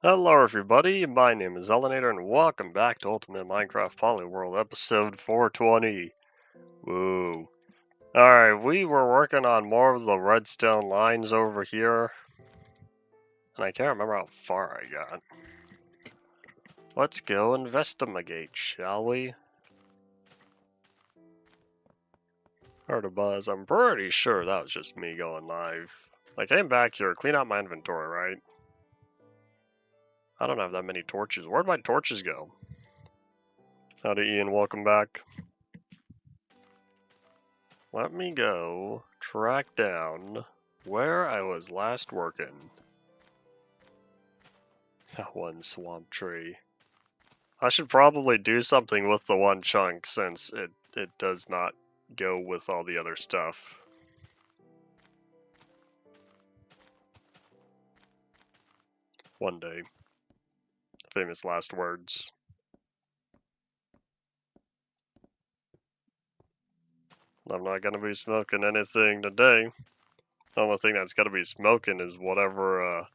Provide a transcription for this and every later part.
Hello everybody, my name is Elenator and welcome back to Ultimate Minecraft Polyworld episode 420. Woo. Alright, we were working on more of the redstone lines over here. And I can't remember how far I got. Let's go investigate, shall we? Heard a buzz. I'm pretty sure that was just me going live. I came back here, clean out my inventory, right? I don't have that many torches. Where'd my torches go? Howdy Ian, welcome back. Let me go track down where I was last working. That one swamp tree. I should probably do something with the one chunk since it does not go with all the other stuff. One day. Famous last words. I'm not gonna be smoking anything today. The only thing that's gonna be smoking is whatever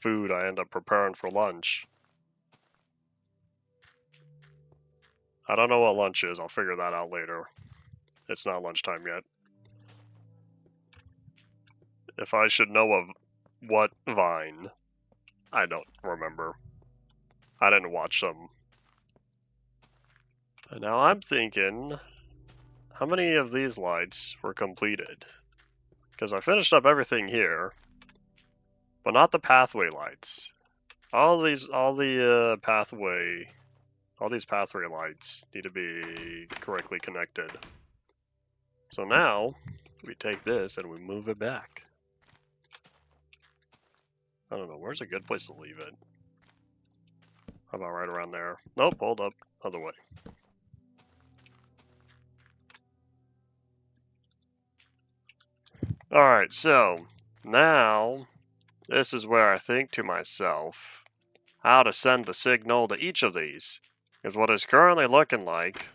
food I end up preparing for lunch. I don't know what lunch is, I'll figure that out later. It's not lunchtime yet. If I should know of what Vine, I don't remember. I didn't watch them. And now I'm thinking, how many of these lights were completed? Because I finished up everything here, but not the pathway lights. All these pathway lights need to be correctly connected. So now we take this and we move it back. I don't know, where's a good place to leave it? How about right around there? Nope, hold up, other way. Alright, so now this is where I think to myself how to send the signal to each of these. Because what is currently looking like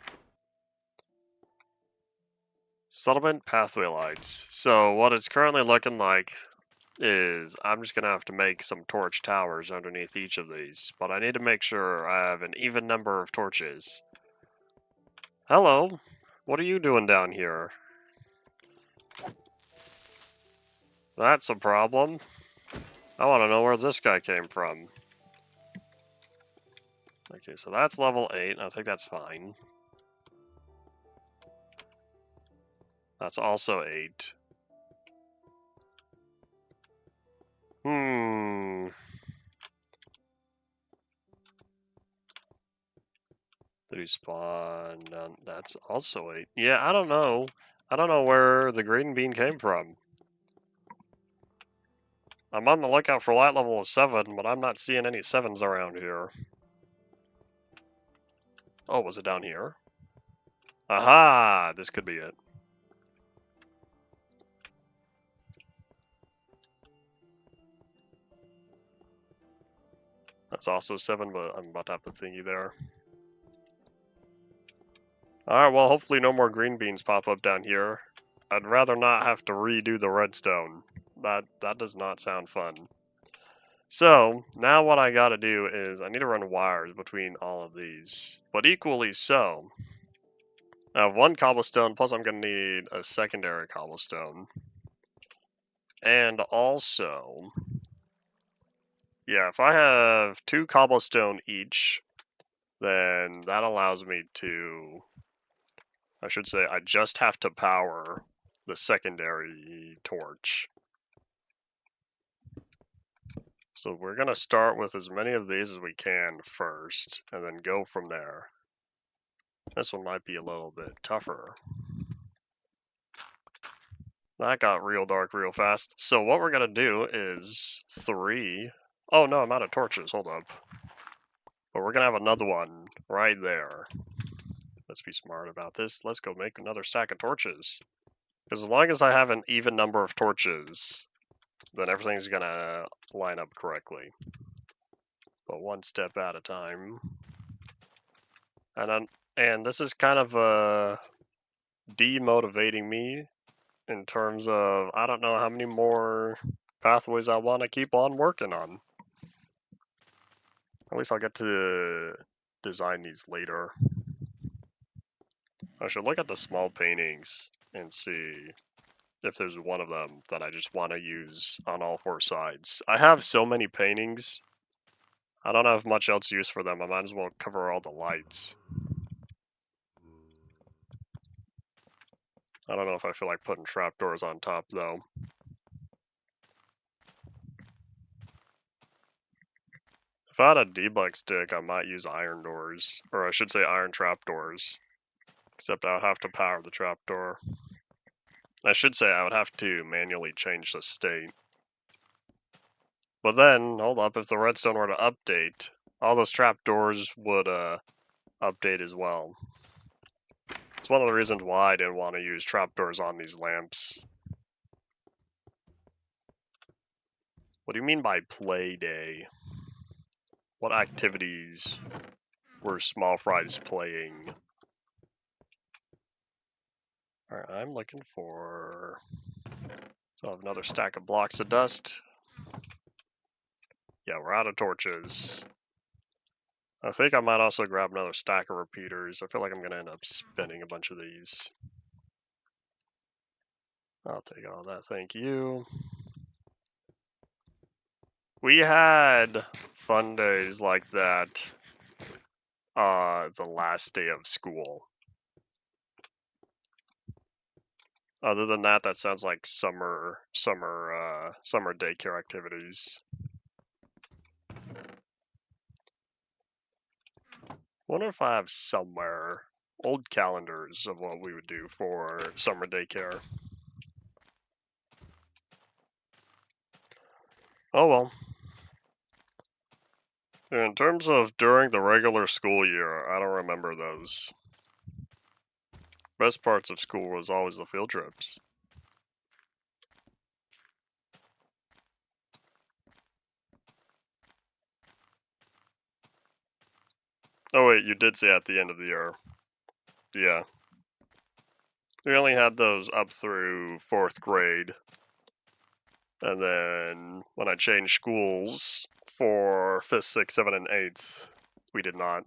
settlement pathway lights. So what it's currently looking like is I'm just going to have to make some torch towers underneath each of these. But I need to make sure I have an even number of torches. Hello, what are you doing down here? That's a problem. I want to know where this guy came from. Okay, so that's level 8. I think that's fine. That's also 8. Did he spawn? That's also 8. Yeah, I don't know. I don't know where the green bean came from. I'm on the lookout for light level of 7, but I'm not seeing any 7s around here. Oh, was it down here? Aha! This could be it. That's also 7, but I'm about to have the thingy there. Alright, well, hopefully no more green beans pop up down here. I'd rather not have to redo the redstone. That does not sound fun. So, now what I gotta do is I need to run wires between all of these. But equally so, I have one cobblestone, plus I'm gonna need a secondary cobblestone. And also, yeah, if I have 2 cobblestone each, then that allows me to, I should say, I just have to power the secondary torch. So we're going to start with as many of these as we can first, and then go from there. This one might be a little bit tougher. That got real dark real fast. So what we're going to do is 3. Oh no, I'm out of torches, hold up. But we're going to have another one right there. Let's be smart about this. Let's go make another stack of torches. Because as long as I have an even number of torches, then everything's going to line up correctly. But one step at a time. And this is kind of demotivating me in terms of I don't know how many more pathways I want to keep on working on. At least I'll get to design these later. I should look at the small paintings and see if there's one of them that I just want to use on all four sides. I have so many paintings, I don't have much else use for them. I might as well cover all the lights. I don't know if I feel like putting trapdoors on top, though. If I had a debug stick, I might use iron doors. Or I should say iron trapdoors. Except I would have to power the trapdoor. I should say I would have to manually change the state. But then, hold up, if the redstone were to update, all those trapdoors would update as well. It's one of the reasons why I didn't want to use trapdoors on these lamps. What do you mean by play day? What activities were Small Fries playing? Alright, I'm looking for... So I have another stack of blocks of dust. Yeah, we're out of torches. I think I might also grab another stack of repeaters. I feel like I'm going to end up spinning a bunch of these. I'll take all that, thank you. We had fun days like that the last day of school. Other than that, that sounds like summer daycare activities. Wonder if I have somewhere old calendars of what we would do for summer daycare. Oh well. In terms of during the regular school year, I don't remember those. Best parts of school was always the field trips. Oh wait, you did say at the end of the year. Yeah. We only had those up through 4th grade. And then when I changed schools for 5th, 6th, 7th, and 8th, we did not.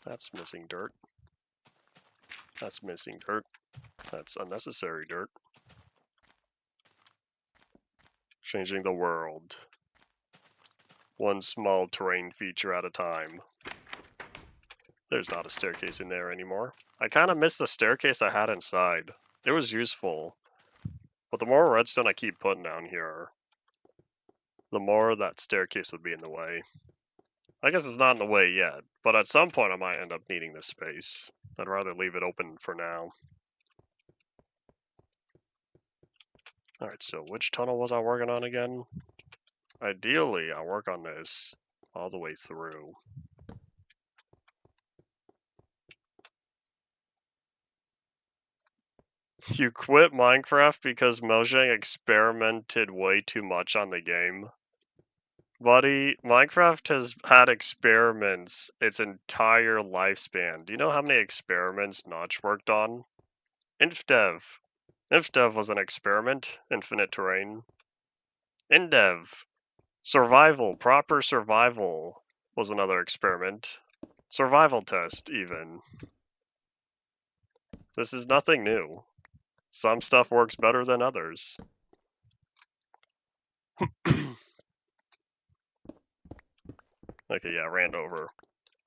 That's missing dirt. That's missing dirt. That's unnecessary dirt. Changing the world. One small terrain feature at a time. There's not a staircase in there anymore. I kind of miss the staircase I had inside. It was useful. But the more redstone I keep putting down here, the more that staircase would be in the way. I guess it's not in the way yet, but at some point I might end up needing this space. I'd rather leave it open for now. Alright, so which tunnel was I working on again? Ideally, I'll work on this all the way through. You quit Minecraft because Mojang experimented way too much on the game? Buddy, Minecraft has had experiments its entire lifespan. Do you know how many experiments Notch worked on? InfDev. InfDev was an experiment. Infinite terrain. InDev. Survival. Proper survival was another experiment. Survival test, even. This is nothing new. Some stuff works better than others. Okay, yeah, ran over.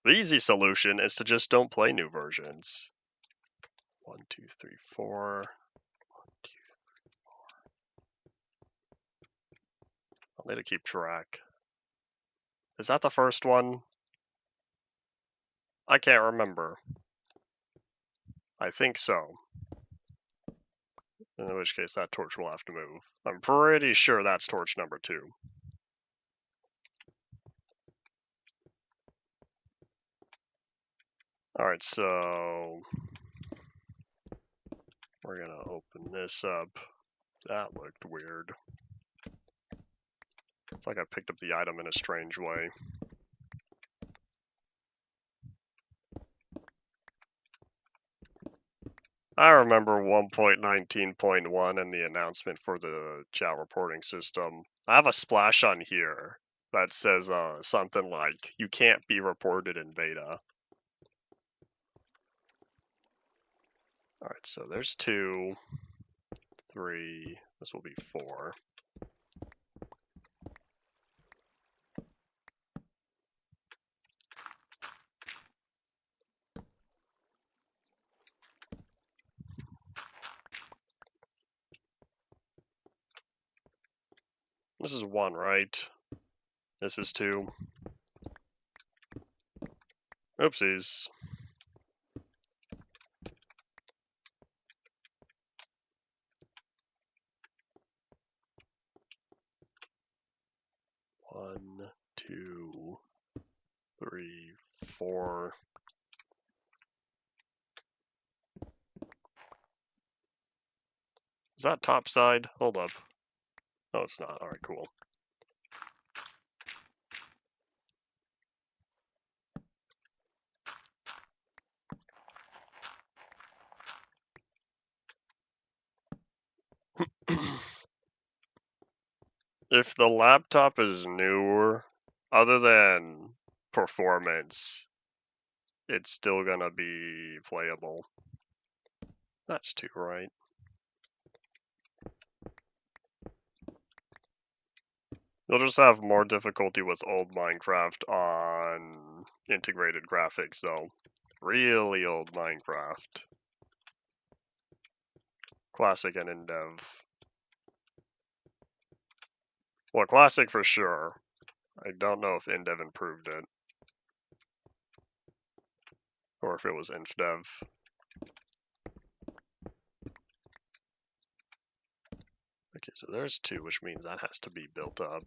The easy solution is to just don't play new versions. 1, 2, 3, 4. 1, 2, 3, 4. I'll need to keep track. Is that the first one? I can't remember. I think so. In which case, that torch will have to move. I'm pretty sure that's torch number 2. Alright, so... we're gonna open this up. That looked weird. It's like I picked up the item in a strange way. I remember 1.19.1 and the announcement for the chat reporting system. I have a splash on here that says something like, you can't be reported in beta. Alright, so there's 2, 3, this will be 4. This is 1, right? This is 2. Oopsies. One, 2, 3, 4. Is that top side? Hold up. Oh, it's not. Alright, cool. If the laptop is newer, other than performance, it's still gonna be playable. That's 2, right? You'll just have more difficulty with old Minecraft on integrated graphics, though. Really old Minecraft. Classic and in-dev. Well, Classic for sure. I don't know if in-dev improved it. Or if it was inf-dev. Okay, so there's 2, which means that has to be built up.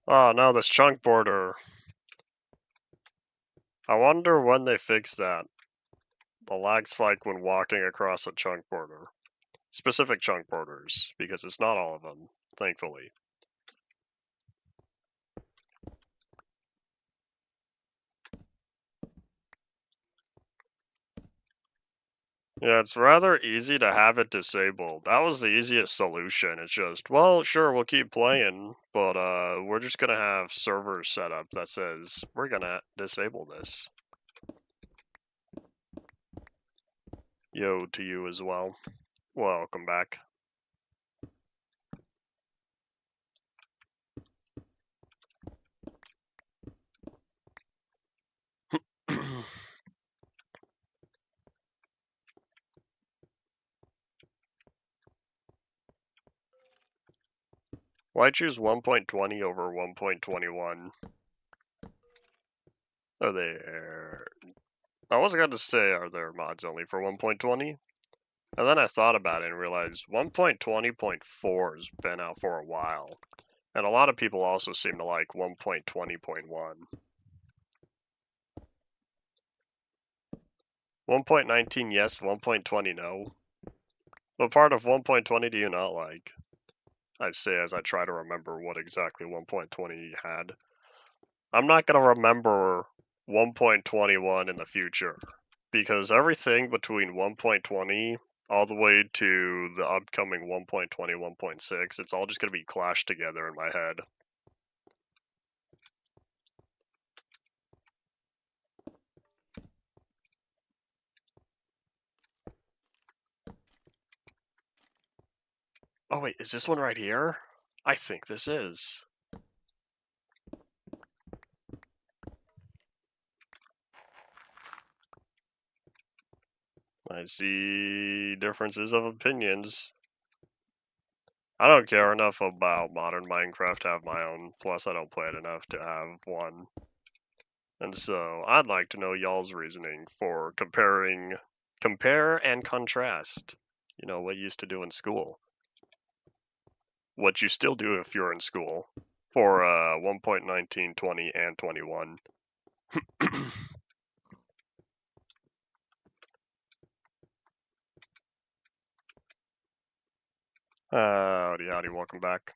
Oh no, this chunk border. I wonder when they fix that. The lag spike when walking across a chunk border. Specific chunk borders, because it's not all of them, thankfully. Yeah, it's rather easy to have it disabled. That was the easiest solution. It's just, well, sure, we'll keep playing, but we're just gonna have servers set up that says, we're gonna disable this. Yo to you as well. Welcome back. Why choose 1.20 over 1.21? Are there... I was going to say, are there mods only for 1.20? And then I thought about it and realized 1.20.4 has been out for a while. And a lot of people also seem to like 1.20.1. 1.19 yes, 1.20 no. What part of 1.20 do you not like? I say as I try to remember what exactly 1.20 had. I'm not going to remember 1.21 in the future, because everything between 1.20 all the way to the upcoming 1.20, 1.6, it's all just going to be clashed together in my head. Oh wait, is this one right here? I think this is. I see differences of opinions. I don't care enough about modern Minecraft to have my own, plus I don't play it enough to have one. And so I'd like to know y'all's reasoning for compare and contrast. You know, what you used to do in school. What you still do if you're in school for 1.19, 20, and 21. Howdy, welcome back.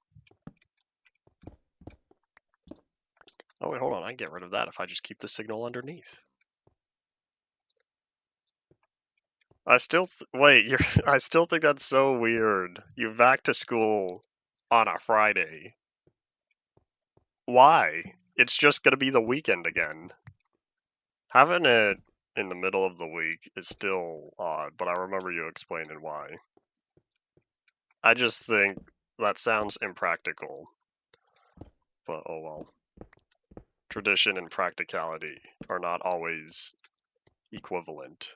Oh wait, hold on, I can get rid of that if I just keep the signal underneath. I still wait. You're. I still think that's so weird. You're back to school on a Friday. Why? It's just gonna be the weekend again. Having it in the middle of the week is still odd, but I remember you explaining why. I just think that sounds impractical. But oh well. Tradition and practicality are not always equivalent.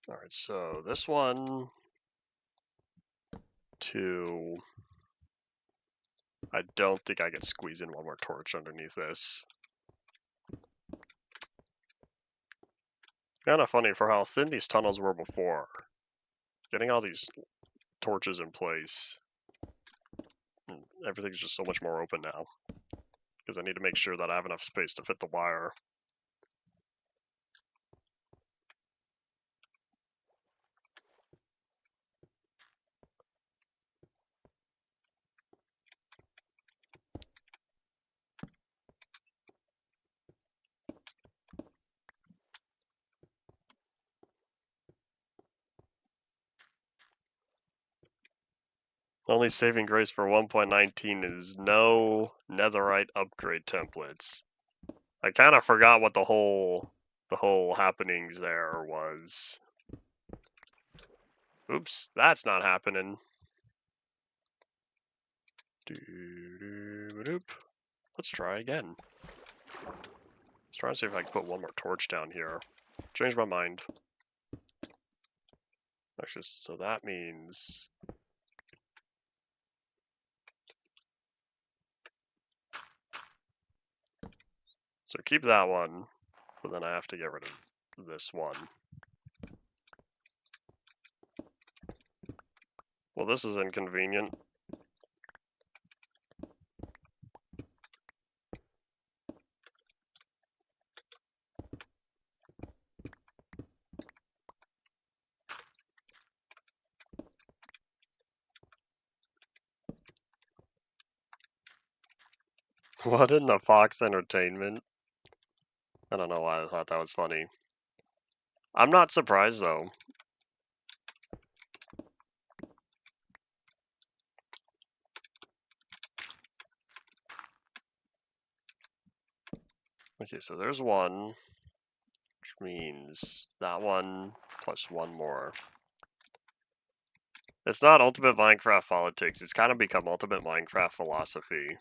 Alright, so this one, 2. I don't think I can squeeze in one more torch underneath this. Kind of funny for how thin these tunnels were before. Getting all these torches in place, everything's just so much more open now. Because I need to make sure that I have enough space to fit the wire. The only saving grace for 1.19 is no netherite upgrade templates. I kind of forgot what the whole happenings there was. Oops, that's not happening. Let's try again. Let's try and see if I can put one more torch down here. Change my mind. Actually, so that means... So keep that one, but then I have to get rid of this one. Well, this is inconvenient. What in the Fox Entertainment? I don't know why I thought that was funny. I'm not surprised, though. Okay, so there's one, which means that one plus one more. It's not Ultimate Minecraft politics, it's kind of become Ultimate Minecraft philosophy.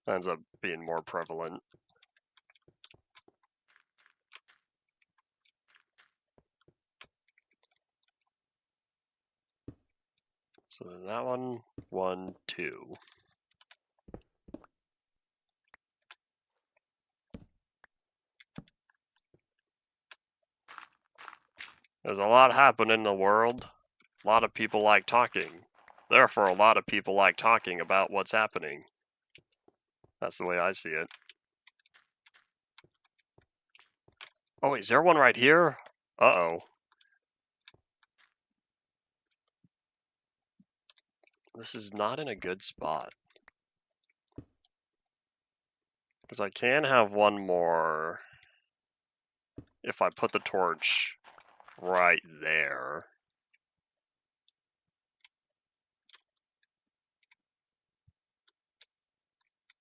Ends up being more prevalent. So that one, 1, 2. There's a lot happening in the world. A lot of people like talking. Therefore, a lot of people like talking about what's happening. That's the way I see it. Oh, wait, is there one right here? Uh-oh. This is not in a good spot. Because I can have one more if I put the torch right there.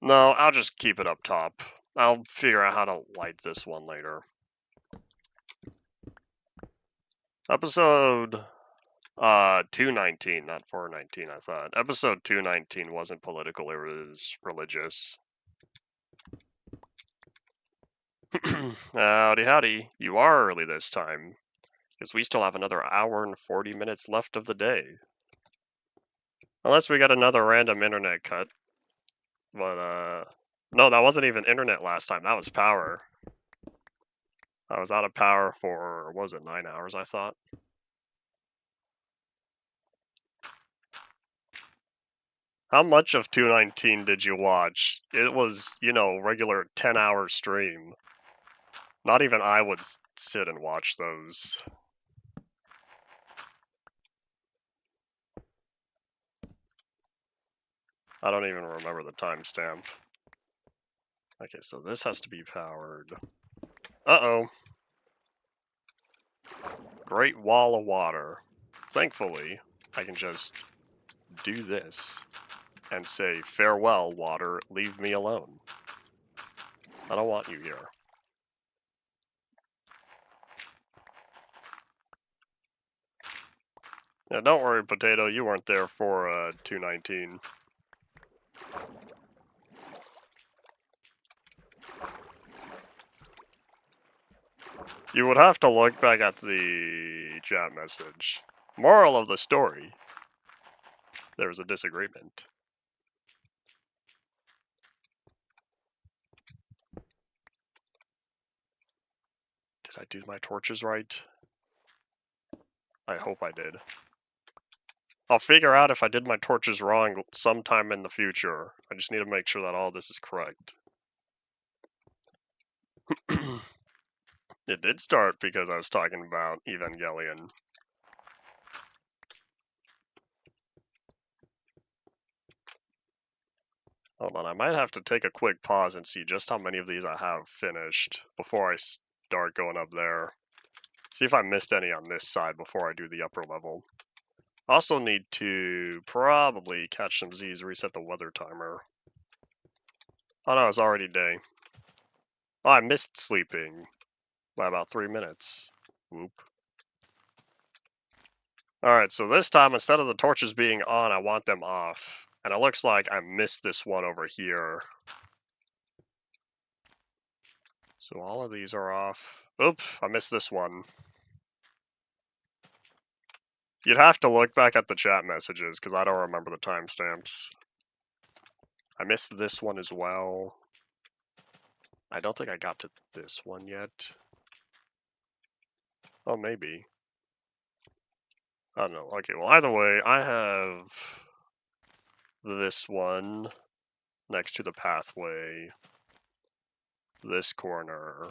No, I'll just keep it up top. I'll figure out how to light this one later. Episode 219, not 419, I thought. Episode 219 wasn't political, it was religious. Howdy, howdy. You are early this time, because we still have another hour and 40 minutes left of the day. Unless we got another random internet cut. But, no, that wasn't even internet last time. That was power. I was out of power for, what was it, 9 hours, I thought? How much of 219 did you watch? It was, regular 10-hour stream. Not even I would sit and watch those. I don't even remember the timestamp. Okay, so this has to be powered. Uh-oh. Great wall of water. Thankfully, I can just do this and say, farewell, water, leave me alone. I don't want you here. Yeah, don't worry, Potato, you weren't there for 219. You would have to look back at the chat message. Moral of the story, there was a disagreement. Did I do my torches right? I hope I did. I'll figure out if I did my torches wrong sometime in the future. I just need to make sure that all this is correct. It did start because I was talking about Evangelion. Hold on, I might have to take a quick pause and see just how many of these I have finished before I start going up there. See if I missed any on this side before I do the upper level. Also need to probably catch some Z's, reset the weather timer. Oh no, it's already day. Oh, I missed sleeping by about 3 minutes. Whoop. Alright, so this time, instead of the torches being on, I want them off. And it looks like I missed this one over here. So all of these are off. Oop, I missed this one. You'd have to look back at the chat messages, because I don't remember the timestamps. I missed this one as well. I don't think I got to this one yet. Oh, maybe. I don't know. Okay, well, either way, I have this one next to the pathway, this corner,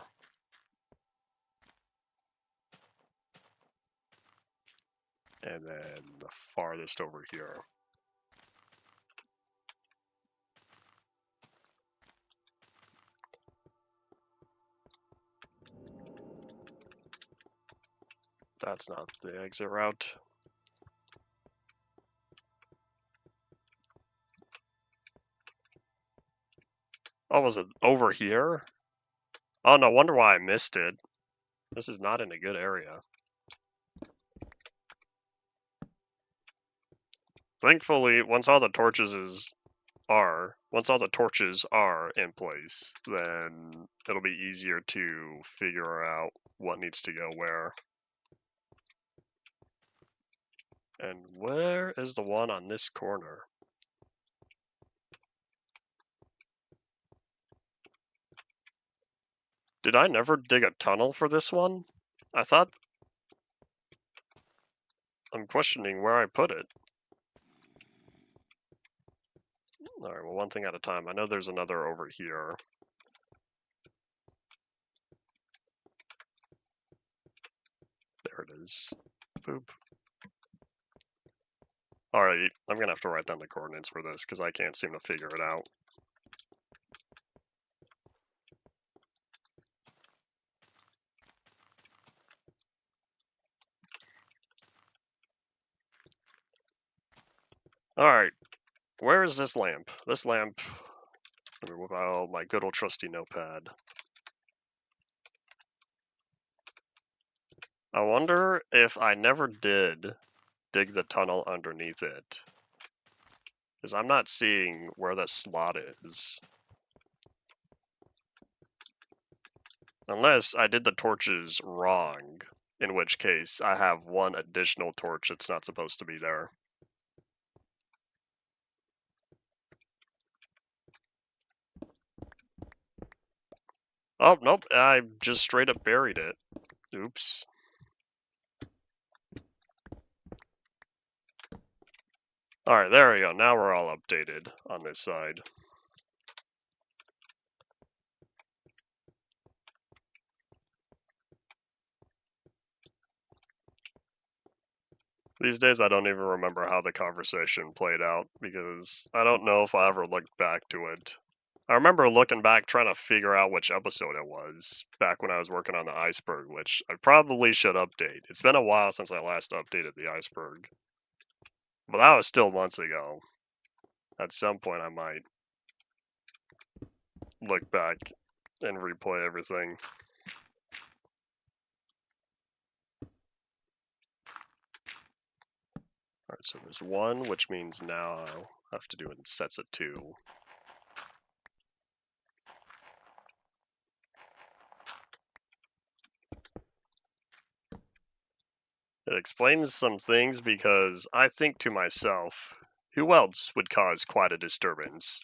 and then the farthest over here. That's not the exit route. Oh, was it over here? Oh, no wonder why I missed it. This is not in a good area. Thankfully, once all the torches are in place, then it'll be easier to figure out what needs to go where. And where is the one on this corner? Did I never dig a tunnel for this one? I thought... I'm questioning where I put it. Alright, well, one thing at a time. I know there's another over here. There it is. Boop. Alright, I'm gonna have to write down the coordinates for this, because I can't seem to figure it out. Alright, where is this lamp? This lamp... Let me whip out my good old trusty notepad. I wonder if I never did dig the tunnel underneath it. Because I'm not seeing where the slot is. Unless I did the torches wrong, in which case I have one additional torch that's not supposed to be there. Oh, nope, I just straight up buried it. Oops. Alright, there we go. Now we're all updated on this side. These days, I don't even remember how the conversation played out because I don't know if I ever looked back to it. I remember looking back trying to figure out which episode it was back when I was working on the iceberg, which I probably should update. It's been a while since I last updated the iceberg, but that was still months ago. At some point, I might look back and replay everything. Alright, so there's one, which means now I'll have to do it in sets of two. It explains some things because I think to myself, who else would cause quite a disturbance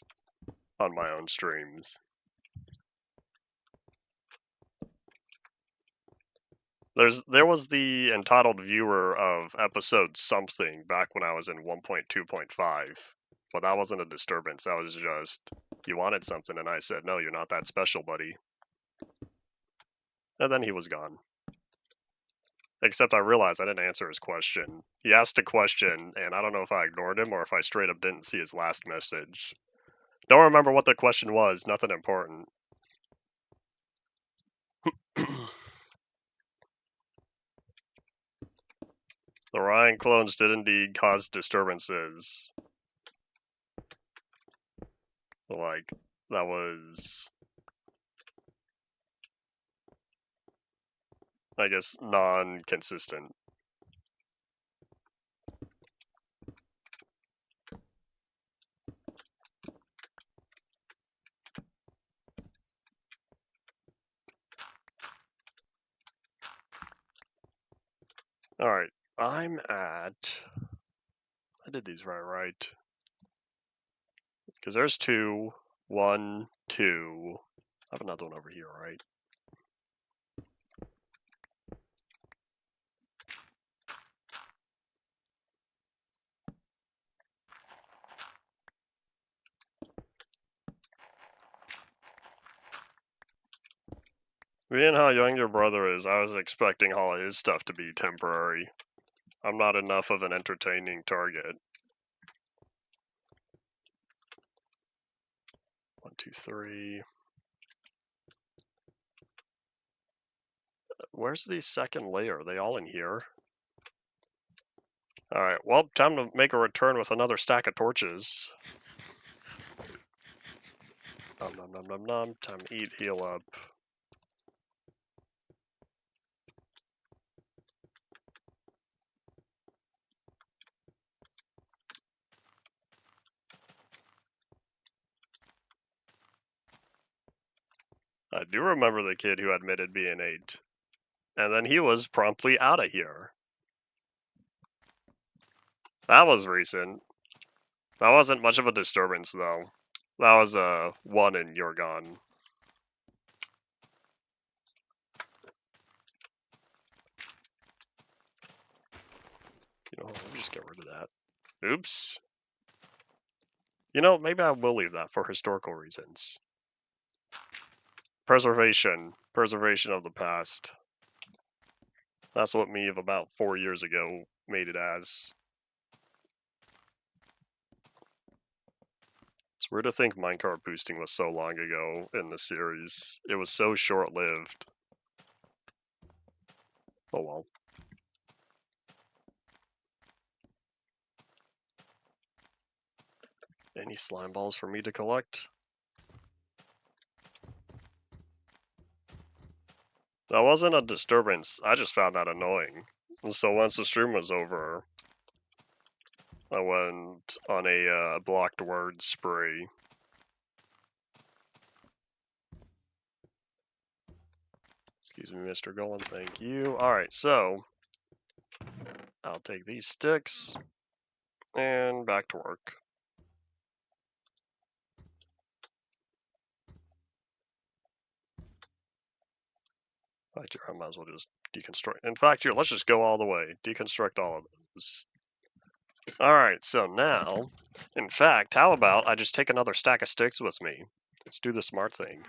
on my own streams? There was the entitled viewer of episode something back when I was in 1.2.5, but that wasn't a disturbance. That was just you wanted something, and I said, "No, you're not that special, buddy." And then he was gone. Except I realized I didn't answer his question. He asked a question, and I don't know if I ignored him or if I straight up didn't see his last message. Don't remember what the question was. Nothing important. The Ryan clones did indeed cause disturbances. Like, that was, I guess, non-consistent. Alright, I'm at... I did these right? Because there's 2, 1, 2. I have another one over here, right? Being how young your brother is, I was expecting all his stuff to be temporary. I'm not enough of an entertaining target. 1, 2, 3. Where's the second layer? Are they all in here? Alright, well, time to make a return with another stack of torches. Nom nom nom nom nom. Time to eat, heal up. I do remember the kid who admitted being 8. And then he was promptly out of here. That was recent. That wasn't much of a disturbance, though. That was a 1 and you're gone. You know, let me just get rid of that. Oops. You know, maybe I will leave that for historical reasons. Preservation. Preservation of the past. That's what me of about 4 years ago made it as. It's weird to think minecart boosting was so long ago in the series. It was so short-lived. Oh well. Any slime balls for me to collect? That wasn't a disturbance, I just found that annoying. So once the stream was over, I went on a blocked word spree. Excuse me, Mr. Golem, thank you. Alright, so I'll take these sticks and back to work. In fact, here, I might as well just deconstruct. In fact, here, let's just go all the way. Deconstruct all of those. Alright, so now, in fact, how about I just take another stack of sticks with me? Let's do the smart thing.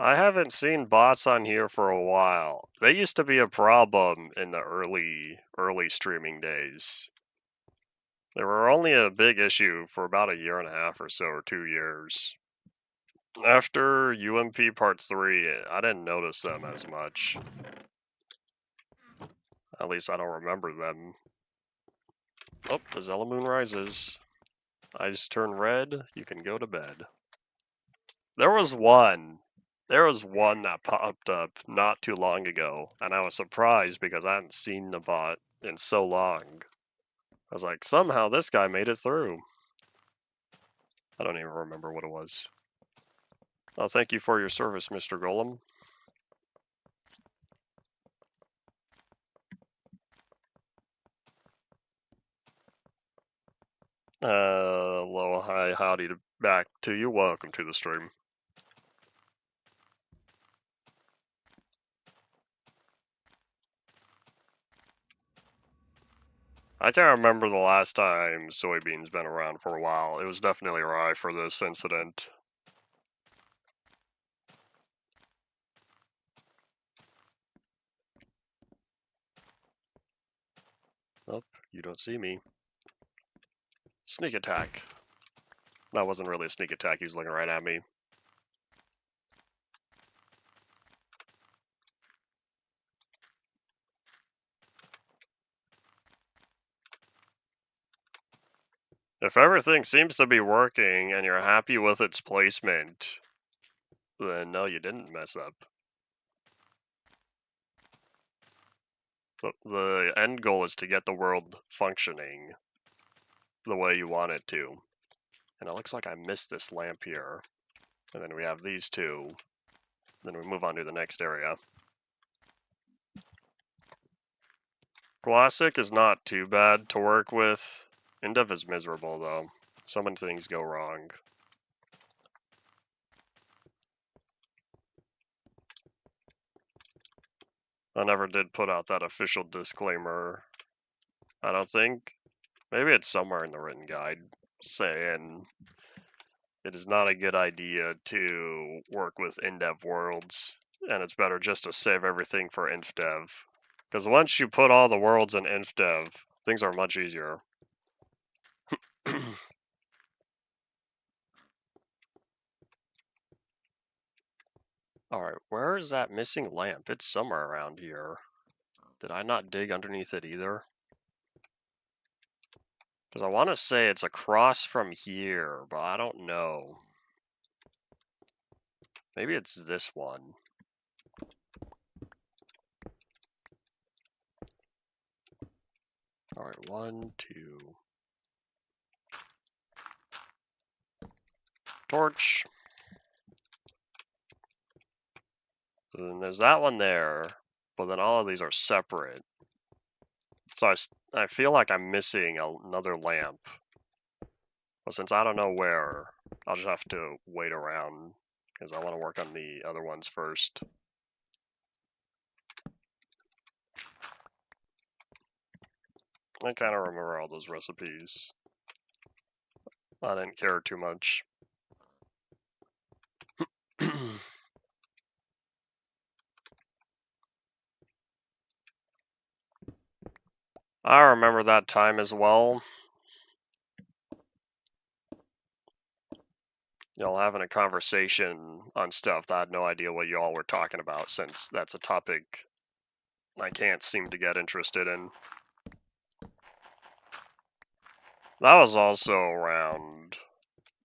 I haven't seen bots on here for a while. They used to be a problem in the early streaming days. They were only a big issue for about a year and a half or so, or 2 years. After UMP Part 3, I didn't notice them as much. At least I don't remember them. Oh, the Zella Moon rises. Eyes turn red, you can go to bed. There was one that popped up not too long ago, and I was surprised because I hadn't seen the bot in so long. I was like, somehow this guy made it through. I don't even remember what it was. Oh, thank you for your service, Mr. Golem. Hello, hi, howdy back to you. Welcome to the stream. I can't remember the last time soybeans been around for a while. It was definitely rye for this incident. Oh, you don't see me. Sneak attack. That wasn't really a sneak attack, he was looking right at me. If everything seems to be working and you're happy with its placement, then no, you didn't mess up. The end goal is to get the world functioning the way you want it to. And it looks like I missed this lamp here. And then we have these two. Then we move on to the next area. Classic is not too bad to work with. Indev is miserable though. So many things go wrong. I never did put out that official disclaimer. I don't think. Maybe it's somewhere in the written guide saying it is not a good idea to work with indev worlds, and it's better just to save everything for infdev. Because once you put all the worlds in infdev, things are much easier. Alright, where is that missing lamp? It's somewhere around here. Did I not dig underneath it either? Because I want to say it's across from here, but I don't know. Maybe it's this one. Alright, 1, 2. Torch. And there's that one there, but then all of these are separate. So I feel like I'm missing another lamp. But since I don't know where, I'll just have to wait around, because I want to work on the other ones first. I kind of remember all those recipes. I didn't care too much. I remember that time as well. Y'all having a conversation on stuff that I had no idea what y'all were talking about, since that's a topic I can't seem to get interested in. That was also around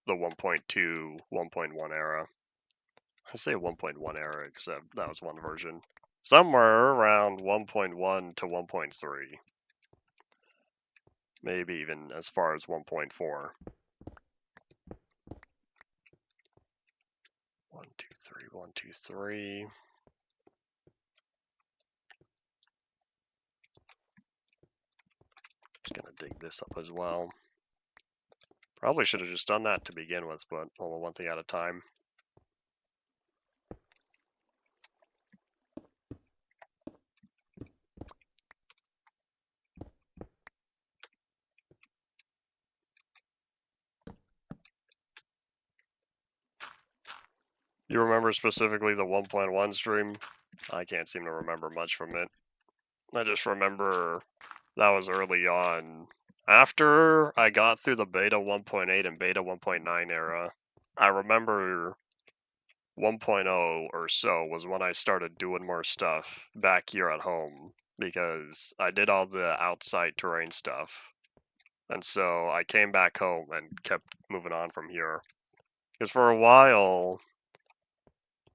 the 1.2, 1.1 era. I say 1.1 era, except that was one version. Somewhere around 1.1 to 1.3. Maybe even as far as 1.4. 1, 2, 3, 1, 2, 3. Just gonna dig this up as well. Probably should have just done that to begin with, but only one thing at a time. You remember specifically the 1.1 stream? I can't seem to remember much from it. I just remember that was early on. After I got through the beta 1.8 and beta 1.9 era, I remember 1.0 or so was when I started doing more stuff back here at home because I did all the outside terrain stuff. And so I came back home and kept moving on from here. Because for a while,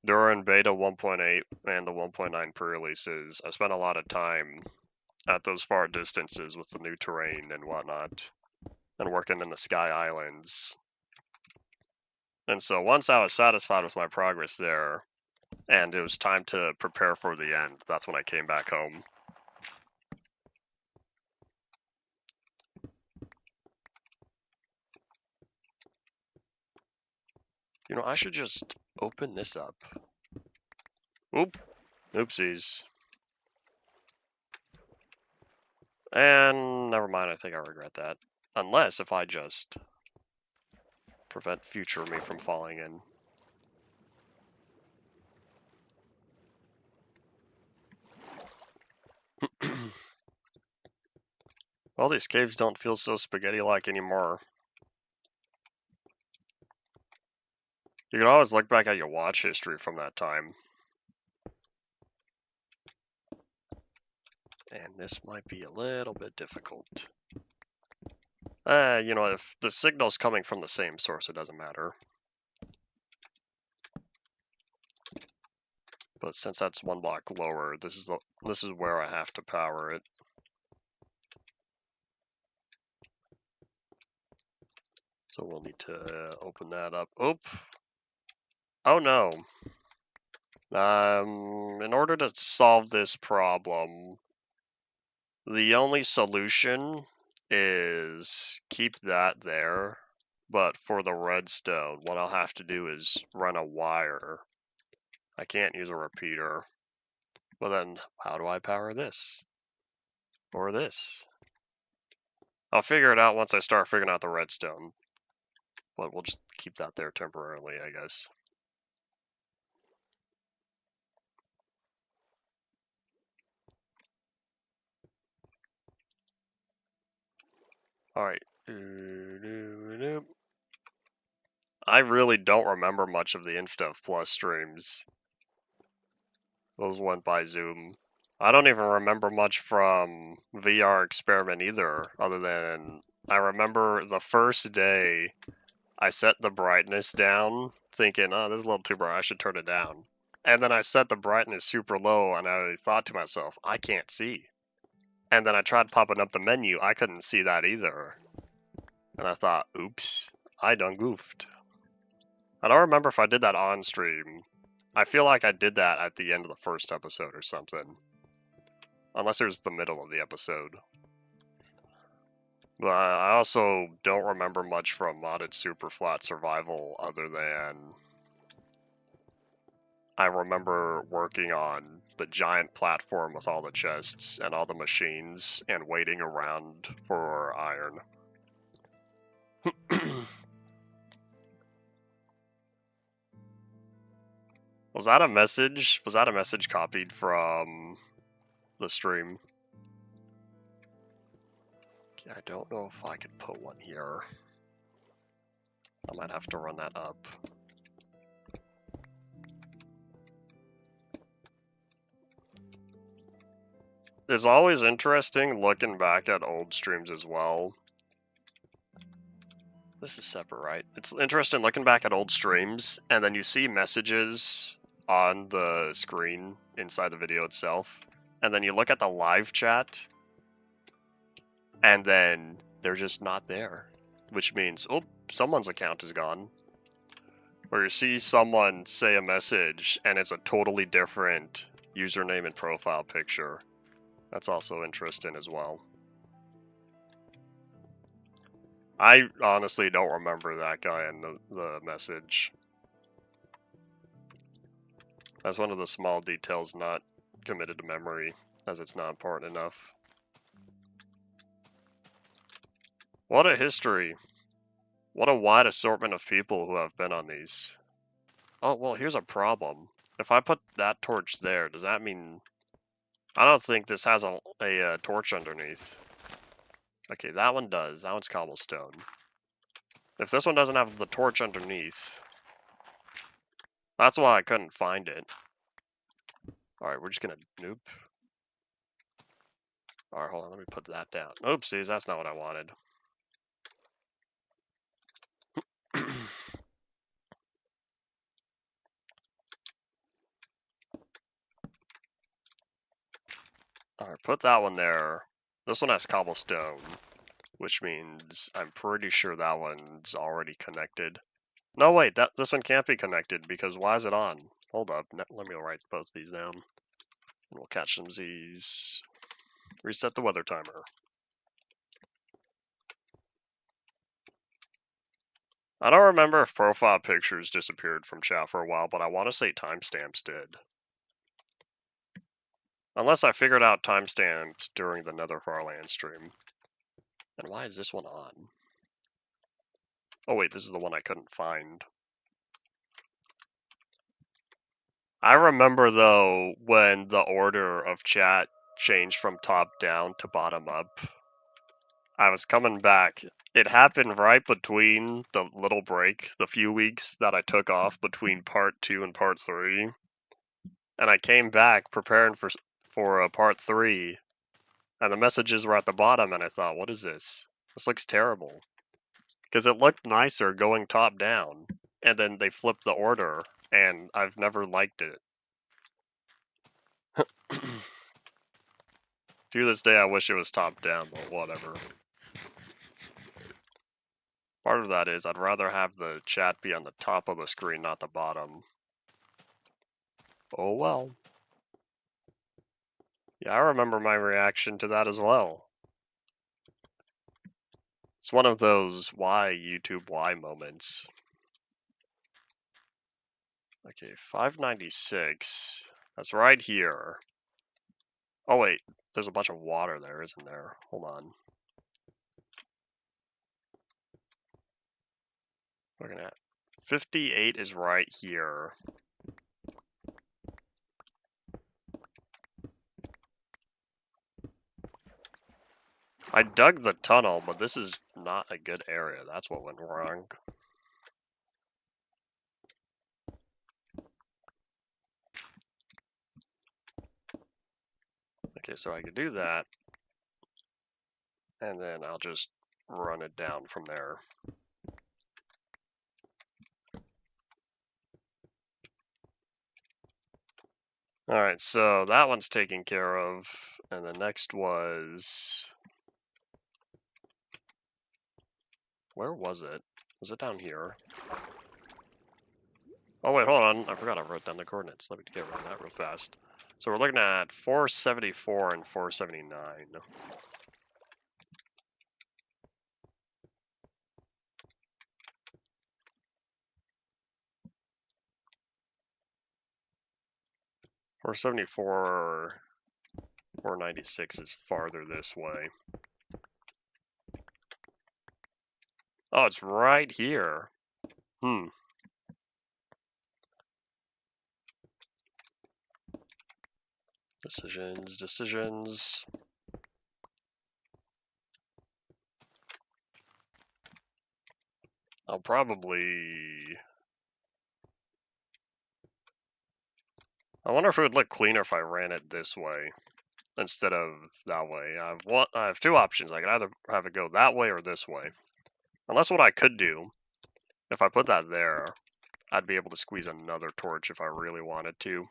during beta 1.8 and the 1.9 pre-releases, I spent a lot of time at those far distances with the new terrain and whatnot, and working in the Sky Islands. And so once I was satisfied with my progress there, and it was time to prepare for the end, that's when I came back home. You know, I should just open this up. Oopsies. And never mind, I think I regret that. Unless if I just prevent future me from falling in. Well, these caves don't feel so spaghetti-like anymore. You can always look back at your watch history from that time. And this might be a little bit difficult. You know, if the signal's coming from the same source, it doesn't matter. But since that's one block lower, this is where I have to power it. So we'll need to open that up. Oh no. In order to solve this problem, the only solution is keep that there. But for the redstone, what I'll have to do is run a wire. I can't use a repeater. Well then, how do I power this? Or this? I'll figure it out once I start figuring out the redstone. But we'll just keep that there temporarily, I guess. Alright. I really don't remember much of the InfDev Plus streams. Those went by Zoom. I don't even remember much from VR Experiment either, other than I remember the first day I set the brightness down, thinking, oh, this is a little too bright, I should turn it down. And then I set the brightness super low, and I thought to myself, I can't see. And then I tried popping up the menu, I couldn't see that either. And I thought, oops, I done goofed. I don't remember if I did that on stream. I feel like I did that at the end of the first episode or something. Unless it was the middle of the episode. But I also don't remember much from Modded Super Flat Survival other than I remember working on the giant platform with all the chests and all the machines and waiting around for iron. Was that a message? Was that a message copied from the stream? I don't know if I could put one here. I might have to run that up. It's always interesting looking back at old streams as well. This is separate, right? It's interesting looking back at old streams, and then you see messages on the screen inside the video itself, and then you look at the live chat, and then they're just not there, which means, oh, someone's account is gone. Or you see someone say a message, and it's a totally different username and profile picture. That's also interesting as well. I honestly don't remember that guy in the message. That's one of the small details not committed to memory, as it's not important enough. What a history. What a wide assortment of people who have been on these. Oh, well, here's a problem. If I put that torch there, does that mean... I don't think this has a torch underneath. Okay, that one does. That one's cobblestone. If this one doesn't have the torch underneath, that's why I couldn't find it. Alright, we're just gonna... Nope. Alright, hold on, let me put that down. Oopsies, that's not what I wanted. Alright, put that one there. This one has cobblestone, which means I'm pretty sure that one's already connected. No, wait, this one can't be connected because why is it on? Hold up, let me write both these down. And we'll catch some Z's. Reset the weather timer. I don't remember if profile pictures disappeared from chat for a while, but I want to say timestamps did. Unless I figured out timestamps during the Nether Farland stream. And why is this one on? Oh wait, this is the one I couldn't find. I remember though when the order of chat changed from top down to bottom up. I was coming back. It happened right between the little break, the few weeks that I took off between part 2 and part 3. And I came back preparing for part 3, and the messages were at the bottom, and I thought, what is this? This looks terrible. Because it looked nicer going top down, and then they flipped the order, and I've never liked it. To this day, I wish it was top down, but whatever. Part of that is I'd rather have the chat be on the top of the screen, not the bottom. Oh well. Yeah, I remember my reaction to that as well. It's one of those why YouTube why moments. Okay, 596. That's right here. Oh wait, there's a bunch of water there, isn't there? Hold on. Looking at 58 is right here. I dug the tunnel, but this is not a good area. That's what went wrong. Okay, so I could do that. And then I'll just run it down from there. Alright, so that one's taken care of. And the next was... Where was it? Was it down here? Oh wait, hold on. I forgot I wrote down the coordinates. Let me get rid of that real fast. So we're looking at 474 and 479. Four 74, 496 is farther this way. Oh, it's right here. Decisions. I'll probably... I wonder if it would look cleaner if I ran it this way instead of that way. I have two options. I could either have it go that way or this way. Unless what I could do, if I put that there, I'd be able to squeeze another torch if I really wanted to.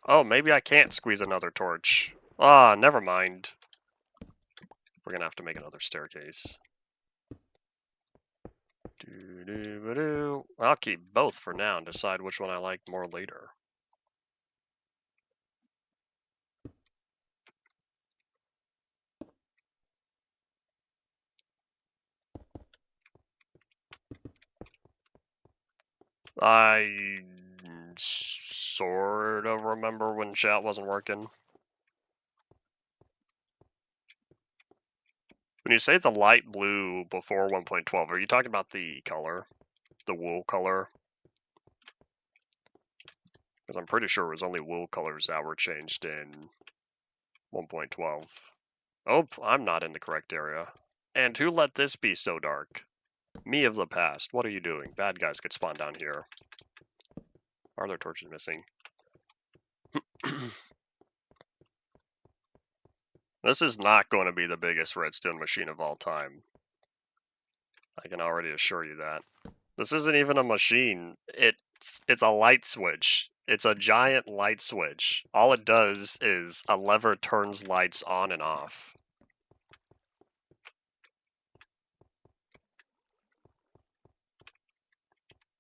Oh, maybe I can't squeeze another torch. Ah, never mind. We're gonna have to make another staircase. I'll keep both for now and decide which one I like more later. I sort of remember when chat wasn't working. When you say the light blue before 1.12, are you talking about the color? The wool color? Because I'm pretty sure it was only wool colors that were changed in 1.12. Oh, I'm not in the correct area. And who let this be so dark? Me of the past. What are you doing? Bad guys could spawn down here. Are there torches missing? This is not going to be the biggest redstone machine of all time. I can already assure you that. This isn't even a machine. It's a light switch. It's a giant light switch. All it does is a lever turns lights on and off.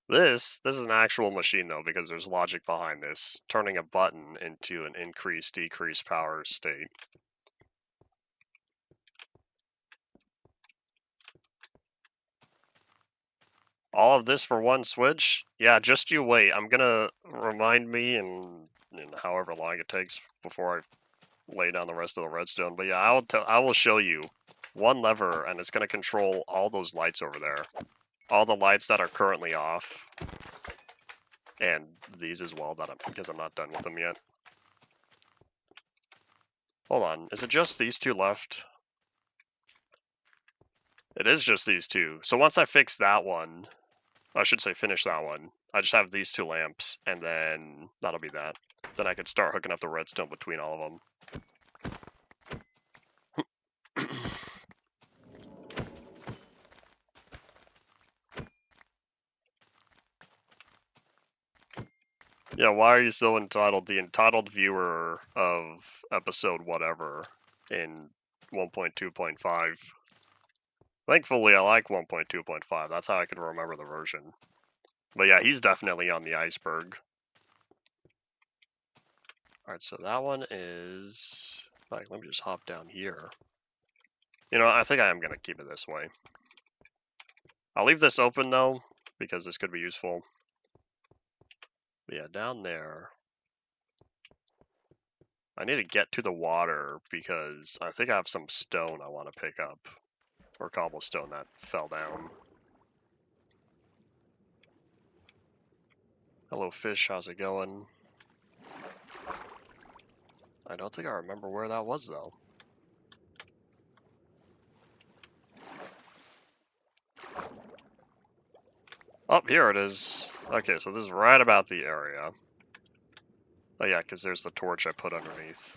This is an actual machine though, because there's logic behind this, turning a button into an increase-decrease power state. All of this for one switch? Yeah, just you wait. I'm gonna remind me in however long it takes before I lay down the rest of the redstone. But yeah, I will show you one lever, and it's gonna control all those lights over there, all the lights that are currently off, and these as well because I'm not done with them yet. Hold on, is it just these two left? It is just these two. So once I fix that one, I should say finish that one, I just have these two lamps, and then that'll be that. Then I could start hooking up the redstone between all of them. Yeah, why are you so entitled? The entitled viewer of episode whatever in 1.2.5. Thankfully, I like 1.2.5. That's how I can remember the version. But yeah, he's definitely on the iceberg. Alright, so that one is... Like, let me just hop down here. You know, I think I am going to keep it this way. I'll leave this open, though, because this could be useful. But yeah, down there... I need to get to the water, because I think I have some stone I want to pick up. Or cobblestone that fell down. Hello, fish. How's it going? I don't think I remember where that was, though. Oh, here it is. Okay, so this is right about the area. Oh yeah, because there's the torch I put underneath.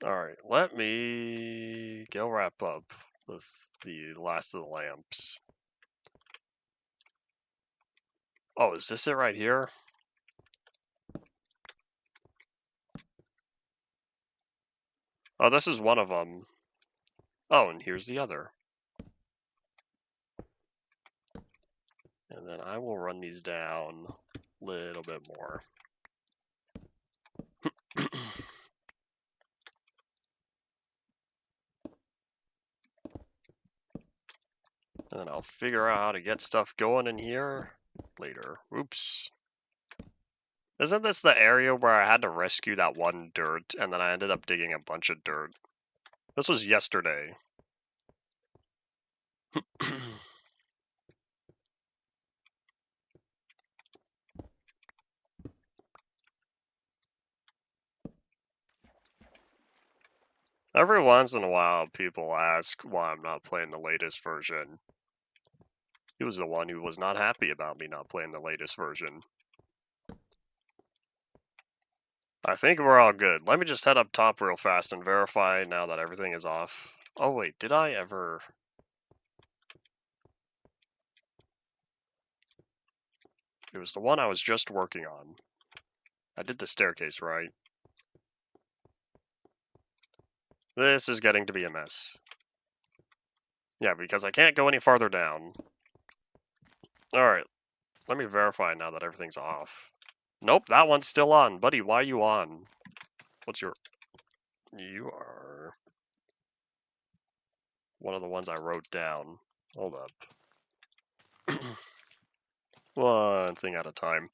Alright, let me go wrap up with the last of the lamps. Oh, is this it right here? Oh, this is one of them. Oh, and here's the other. And then I will run these down a little bit more. And then I'll figure out how to get stuff going in here later. Oops. Isn't this the area where I had to rescue that one dirt, and then I ended up digging a bunch of dirt? This was yesterday. Every once in a while, people ask why I'm not playing the latest version. He was the one who was not happy about me not playing the latest version. I think we're all good. Let me just head up top real fast and verify now that everything is off. Oh wait, did I ever... It was the one I was just working on. I did the staircase right. This is getting to be a mess. Yeah, because I can't go any farther down. Alright, let me verify now that everything's off. Nope, that one's still on. Buddy, why are you on? What's your... You are... one of the ones I wrote down. Hold up. One thing at a time.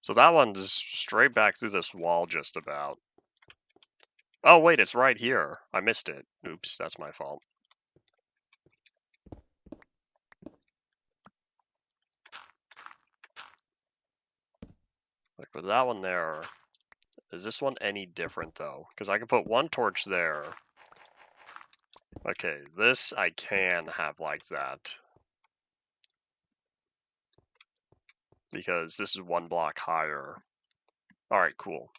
So that one's straight back through this wall just about. Oh wait, it's right here. I missed it. Oops, that's my fault. For that one there, is this one any different though? Because I can put one torch there. Okay, this I can have like that. Because this is one block higher. Alright, cool.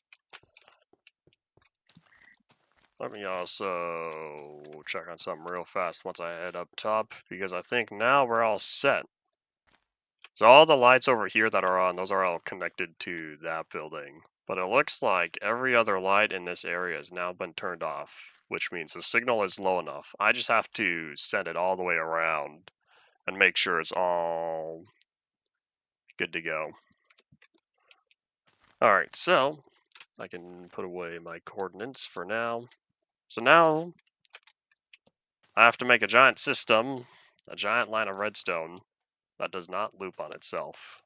Let me also check on something real fast once I head up top, because I think now we're all set. So all the lights over here that are on, those are all connected to that building. But it looks like every other light in this area has now been turned off, which means the signal is low enough. I just have to send it all the way around and make sure it's all good to go. Alright, so I can put away my coordinates for now. So now I have to make a giant system, a giant line of redstone that does not loop on itself,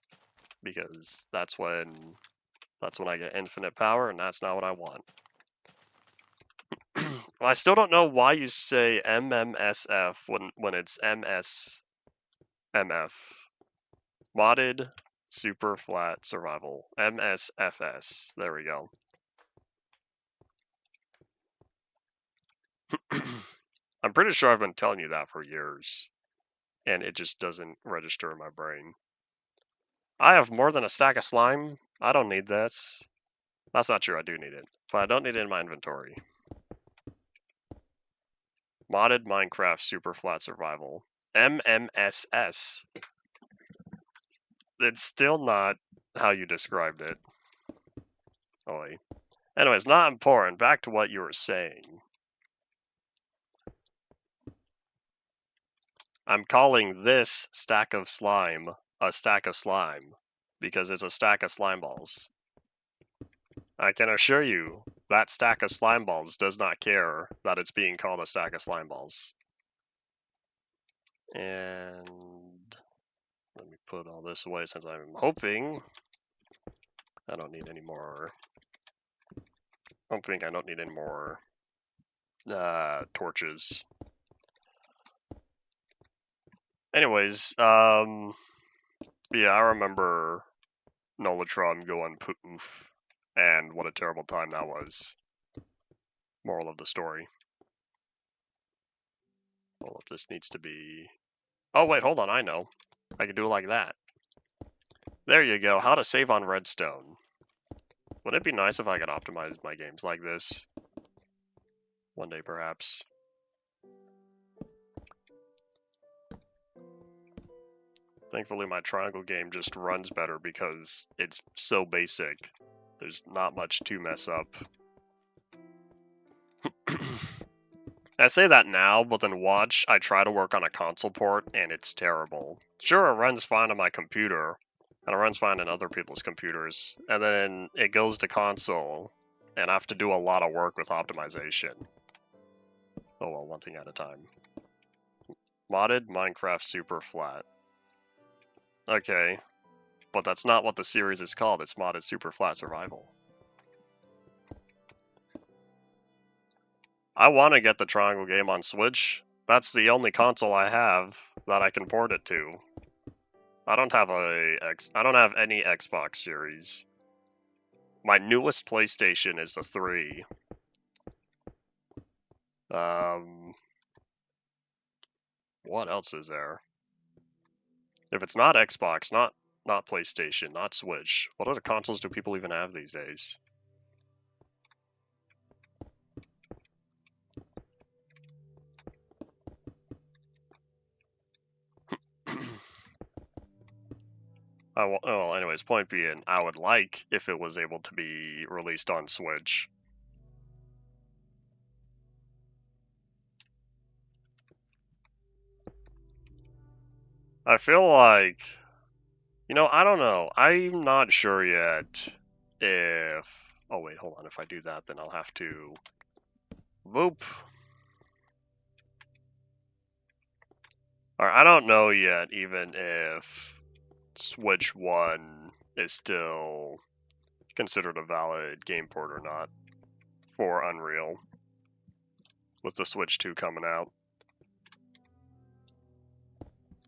because that's when I get infinite power, and that's not what I want. Well, I still don't know why you say MMSF when it's MSMF. Modded Super Flat Survival. MSFS. There we go. I'm pretty sure I've been telling you that for years, and it just doesn't register in my brain. I have more than a stack of slime. I don't need this. That's not true, I do need it. But I don't need it in my inventory. Modded Minecraft Super Flat Survival. MMSS. It's still not how you described it. Oi. Anyways, not important. Back to what you were saying. I'm calling this stack of slime a stack of slime because it's a stack of slime balls. I can assure you that stack of slime balls does not care that it's being called a stack of slime balls. And let me put all this away since I'm hoping I don't need any more. Hoping I don't need any more torches. Anyways, yeah, I remember Nolatron going poof, and what a terrible time that was. Moral of the story. All of this needs to be... Oh, wait, hold on, I know. I can do it like that. There you go, how to save on redstone. Wouldn't it be nice if I could optimize my games like this? One day, perhaps. Thankfully, my triangle game just runs better because it's so basic. There's not much to mess up. I say that now, but then watch, I try to work on a console port, and it's terrible. Sure, it runs fine on my computer, and it runs fine on other people's computers, and then it goes to console, and I have to do a lot of work with optimization. Oh well, one thing at a time. Modded Minecraft Super Flat. Okay, but that's not what the series is called, it's Modded Super Flat Survival. I want to get the triangle game on Switch. That's the only console I have that I can port it to. I don't have any Xbox series. My newest PlayStation is the 3. What else is there? If it's not Xbox, not PlayStation, not Switch, what other consoles do people even have these days? Well, anyways, point being, I would like if it was able to be released on Switch. I feel like, I don't know. I'm not sure yet if... Oh, wait, hold on. If I do that, then I'll have to... Boop. Alright, I don't know yet even if Switch 1 is still considered a valid game port or not for Unreal, with the Switch 2 coming out.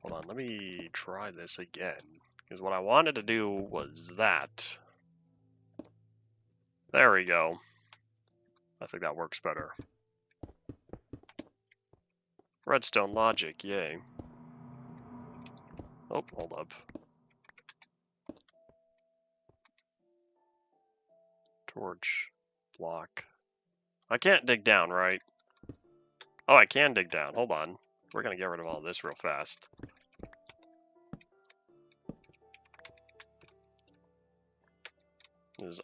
Hold on, let me try this again, because what I wanted to do was that. There we go. I think that works better. Redstone logic, yay. Oh, hold up. Torch. Block. I can't dig down, right? Oh, I can dig down. Hold on. We're gonna get rid of all this real fast.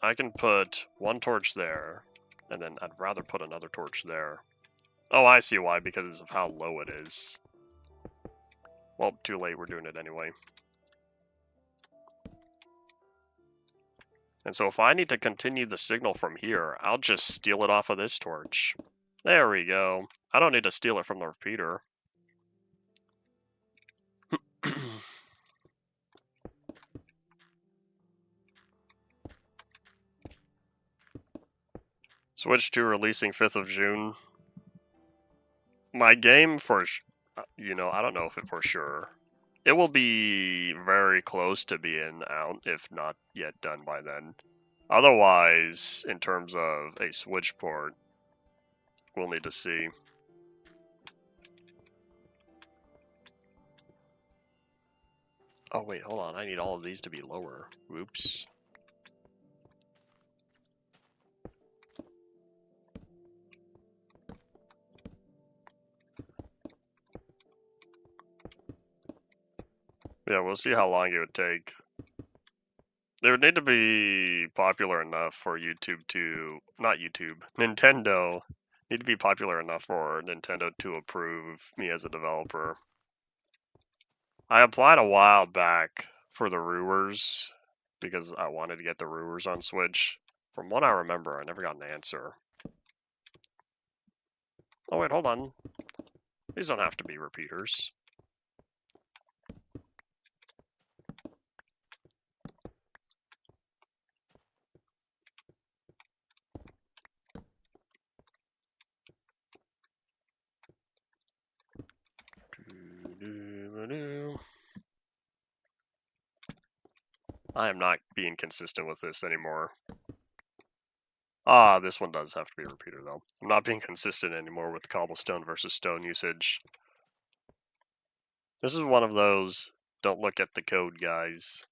I can put one torch there, and then I'd rather put another torch there. Oh, I see why, because of how low it is. Well, too late, we're doing it anyway. And so if I need to continue the signal from here, I'll just steal it off of this torch. There we go. I don't need to steal it from the repeater. Switch to releasing 5th of June. My game for, I don't know if it for sure. It will be very close to being out, if not yet done by then. Otherwise, in terms of a Switch port, we'll need to see. Oh wait, hold on, I need all of these to be lower. Oops. Yeah, we'll see how long it would take. They would need to be popular enough for YouTube to, not YouTube, Nintendo, need to be popular enough for Nintendo to approve me as a developer. I applied a while back for the Rulers because I wanted to get the Rulers on Switch. From what I remember, I never got an answer. Oh wait, hold on. These don't have to be repeaters. I am not being consistent with this anymore. Ah, this one does have to be a repeater though. I'm not being consistent anymore with cobblestone versus stone usage. This is one of those, don't look at the code, guys.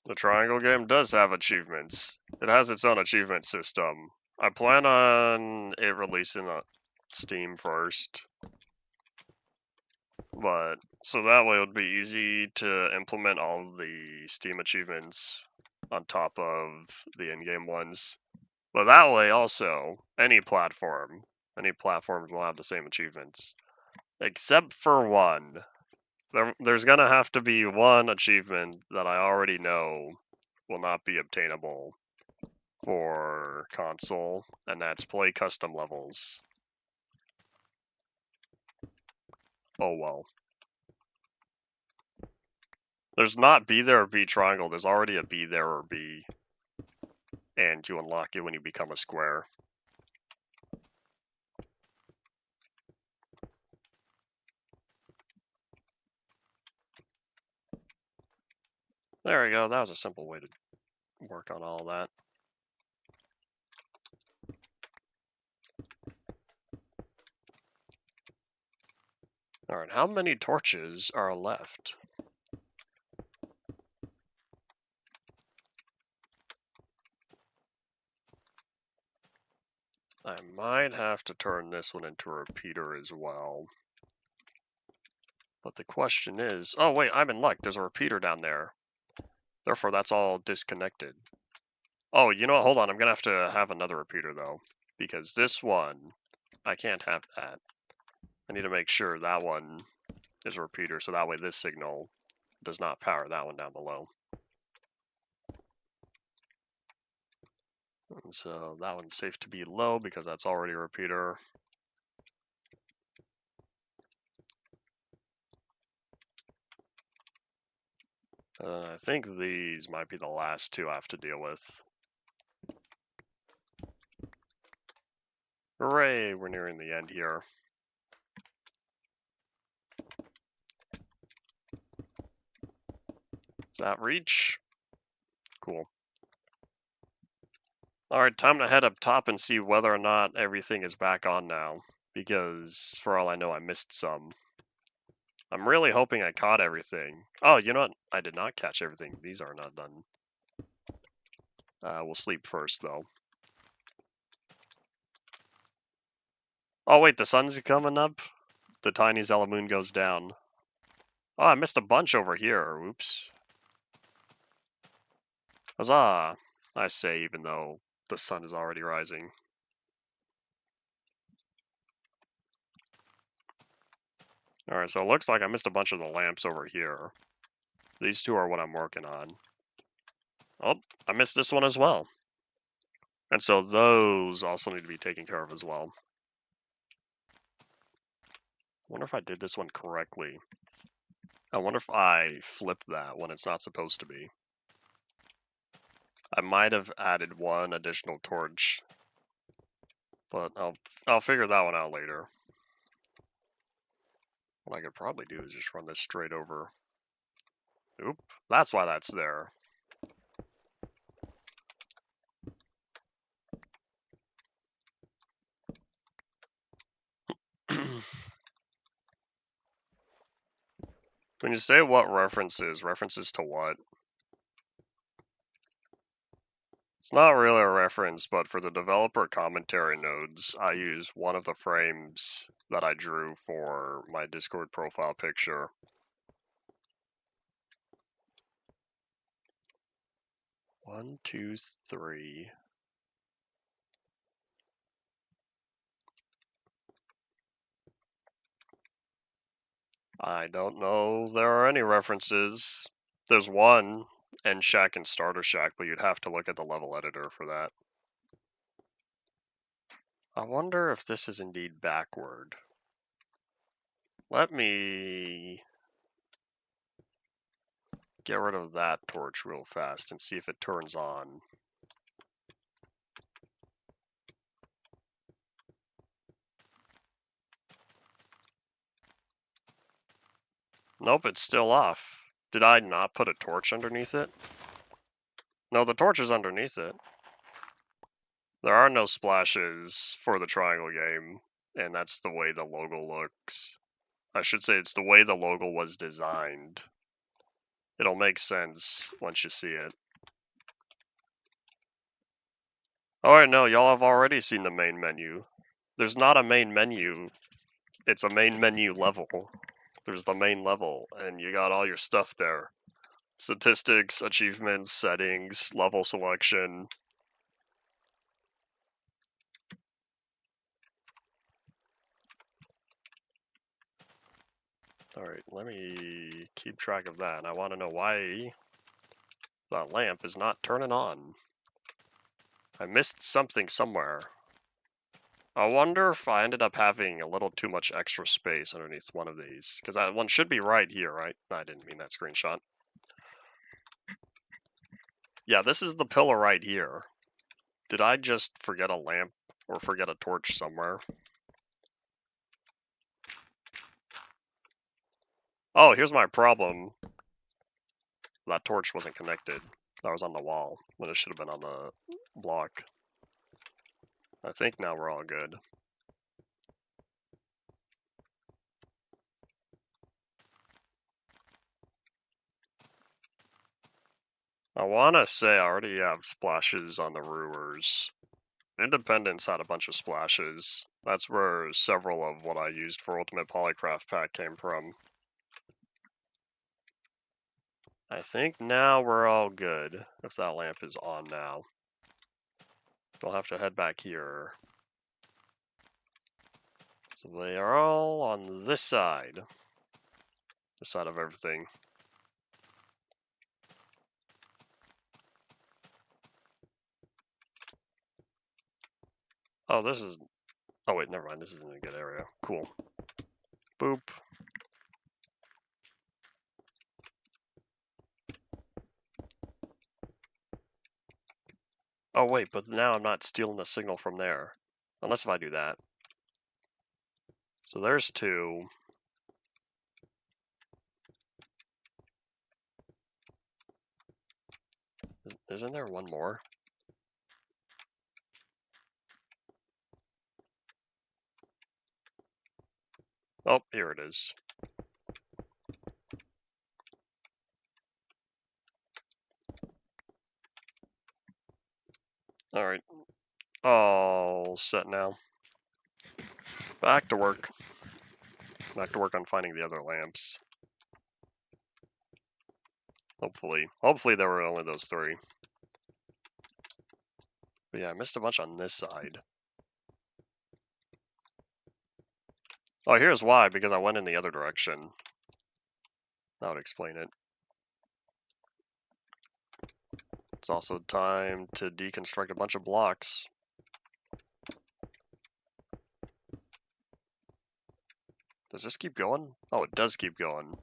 The triangle game does have achievements. It has its own achievement system. I plan on it releasing on Steam first. But, so that way it would be easy to implement all of the Steam achievements on top of the in-game ones. But that way also, any platforms will have the same achievements. Except for one. There's gonna have to be one achievement that I already know will not be obtainable for console, and that's play custom levels. Oh well. There's not be there or be triangle, there's already a be there or be. And you unlock it when you become a square. There we go, that was a simple way to work on all that. Alright, how many torches are left? I might have to turn this one into a repeater as well. But the question is, oh wait, I'm in luck, there's a repeater down there. Therefore, that's all disconnected. Oh, you know what, hold on, I'm gonna have another repeater though. Because this one, I can't have that. I need to make sure that one is a repeater, so that way this signal does not power that one down below. And so that one's safe to be low because that's already a repeater. I think these might be the last two I have to deal with. Hooray, we're nearing the end here. Does that reach? Cool. Alright, time to head up top and see whether or not everything is back on now. Because, for all I know, I missed some. I'm really hoping I caught everything. Oh, you know what? I did not catch everything. These are not done. We'll sleep first, though. Oh, wait, the sun's coming up? The tiny Zella moon goes down. Oh, I missed a bunch over here. Oops. Huzzah! I say, even though the sun is already rising. Alright, so it looks like I missed a bunch of the lamps over here. These two are what I'm working on. Oh, I missed this one as well. And so those also need to be taken care of as well. I wonder if I did this one correctly. I wonder if I flipped that when it's not supposed to be. I might have added one additional torch, but I'll figure that one out later. What I could probably do is just run this straight over. Oop, that's why that's there. When you say what references to what? It's not really a reference, but for the developer commentary nodes, I use one of the frames that I drew for my Discord profile picture. One, two, three. I don't know if there are any references. There's one, End Shack and Starter Shack, but you'd have to look at the level editor for that. I wonder if this is indeed backward. Let me get rid of that torch real fast and see if it turns on. Nope, it's still off. Did I not put a torch underneath it? No, the torch is underneath it. There are no splashes for the triangle game, and that's the way the logo looks. I should say it's the way the logo was designed. It'll make sense once you see it. Alright, no, y'all have already seen the main menu. There's not a main menu. It's a main menu level. There's the main level, and you got all your stuff there. Statistics, achievements, settings, level selection. Alright, let me keep track of that. I want to know why that lamp is not turning on. I missed something somewhere. I wonder if I ended up having a little too much extra space underneath one of these. Because that one should be right here, right? No, I didn't mean that screenshot. Yeah, this is the pillar right here. Did I just forget a lamp or forget a torch somewhere? Oh, here's my problem. That torch wasn't connected. That was on the wall when it should have been on the block. I think now we're all good. I want to say I already have splashes on the Rulers. Independence had a bunch of splashes. That's where several of what I used for Ultimate Polycraft Pack came from. I think now we're all good, if that lamp is on now. We'll have to head back here. So they are all on this side of everything. Oh, this is... Oh wait, never mind, this isn't a good area. Cool. Boop. Oh wait, but now I'm not stealing the signal from there. Unless if I do that. So there's 2. Isn't there one more? Oh, here it is. Alright. All set now. Back to work. Back to work on finding the other lamps. Hopefully. Hopefully there were only those 3. But yeah, I missed a bunch on this side. Oh, here's why, because I went in the other direction. That would explain it. It's also time to deconstruct a bunch of blocks. Does this keep going? Oh, it does keep going.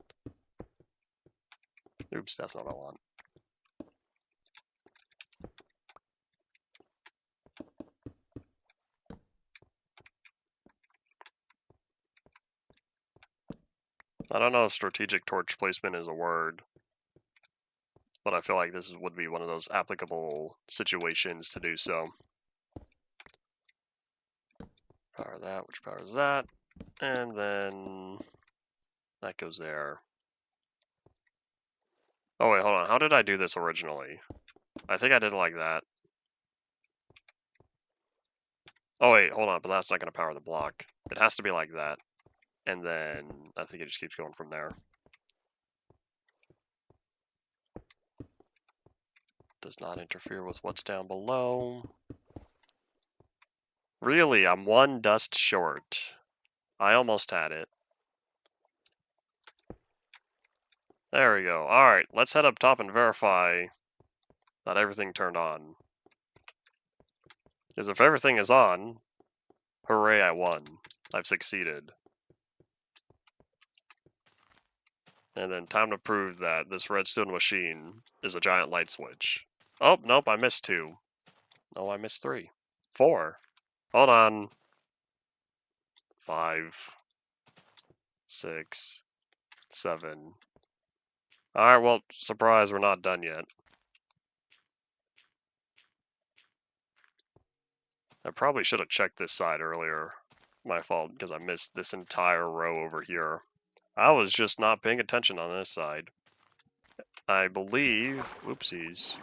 Oops, that's not what I want. I don't know if strategic torch placement is a word, but I feel like this would be one of those applicable situations to do so. Power that, which powers that, and then that goes there. Oh wait, hold on, how did I do this originally? I think I did it like that. Oh wait, hold on, but that's not going to power the block. It has to be like that, and then I think it just keeps going from there. Does not interfere with what's down below. Really, I'm 1 dust short. I almost had it. There we go. Alright, let's head up top and verify that everything turned on. Because if everything is on, hooray, I won. I've succeeded. And then time to prove that this redstone machine is a giant light switch. Oh, nope, I missed 2. Oh, I missed 3. 4. Hold on. 5. 6. 7. Alright, well, surprise, we're not done yet. I probably should have checked this side earlier. My fault, because I missed this entire row over here. I was just not paying attention on this side. I believe... Whoopsies.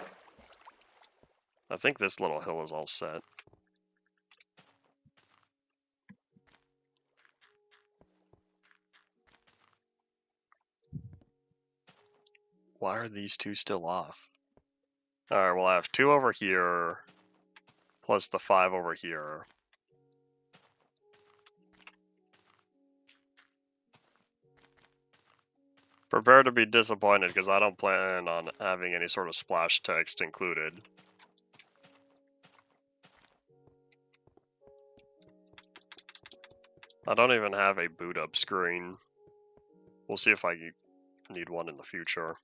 I think this little hill is all set. Why are these 2 still off? Alright, well I have 2 over here, plus the 5 over here. Prepare to be disappointed, because I don't plan on having any sort of splash text included. I don't even have a boot up screen. We'll see if I need one in the future.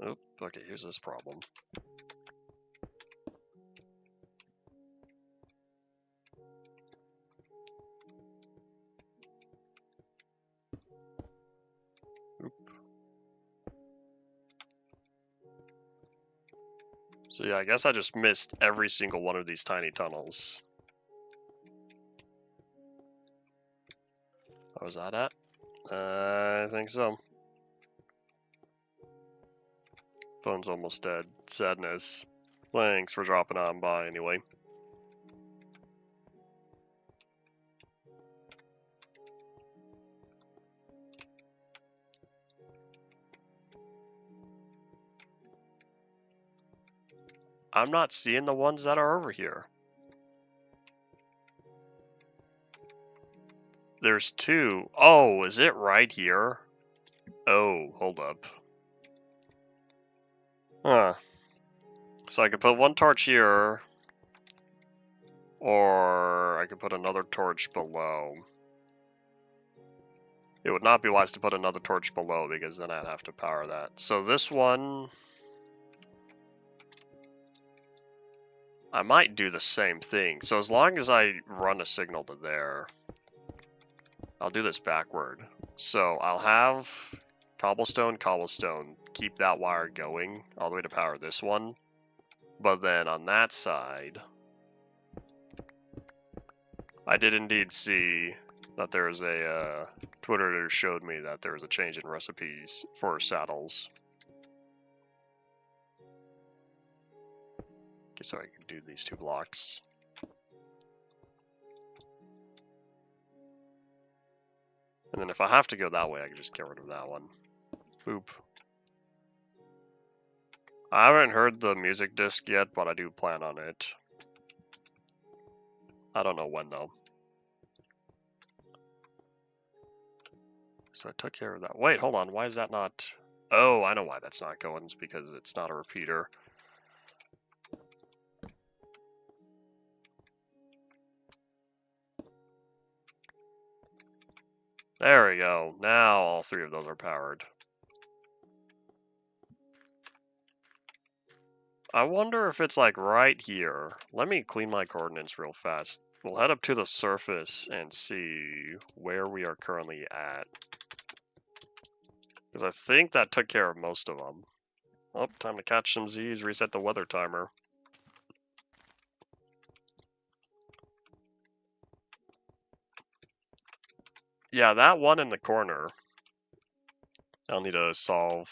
Oop, okay, here's this problem. Oop. So yeah, I guess I just missed every single one of these tiny tunnels. Oh, is that it? I think so. Phone's almost dead. Sadness. Thanks for dropping on by anyway. I'm not seeing the ones that are over here. There's 2. Oh, is it right here? Oh, hold up. Huh. So I could put 1 torch here, or I could put another torch below. It would not be wise to put another torch below, because then I'd have to power that. So this one... I might do the same thing. So as long as I run a signal to there, I'll do this backward. So I'll have cobblestone, cobblestone, keep that wire going all the way to power this one. But then on that side, I did indeed see that there's a Twitter showed me that there was a change in recipes for saddles. Okay, so I can do these 2 blocks. And then if I have to go that way, I can just get rid of that one. Boop. I haven't heard the music disc yet, but I do plan on it. I don't know when, though. So I took care of that. Wait, hold on. Why is that not... Oh, I know why that's not going. It's because it's not a repeater. There we go. Now all 3 of those are powered. I wonder if it's like right here. Let me clean my coordinates real fast. We'll head up to the surface and see where we are currently at. Because I think that took care of most of them. Oh, time to catch some Z's, reset the weather timer. Yeah, that one in the corner, I'll need to solve.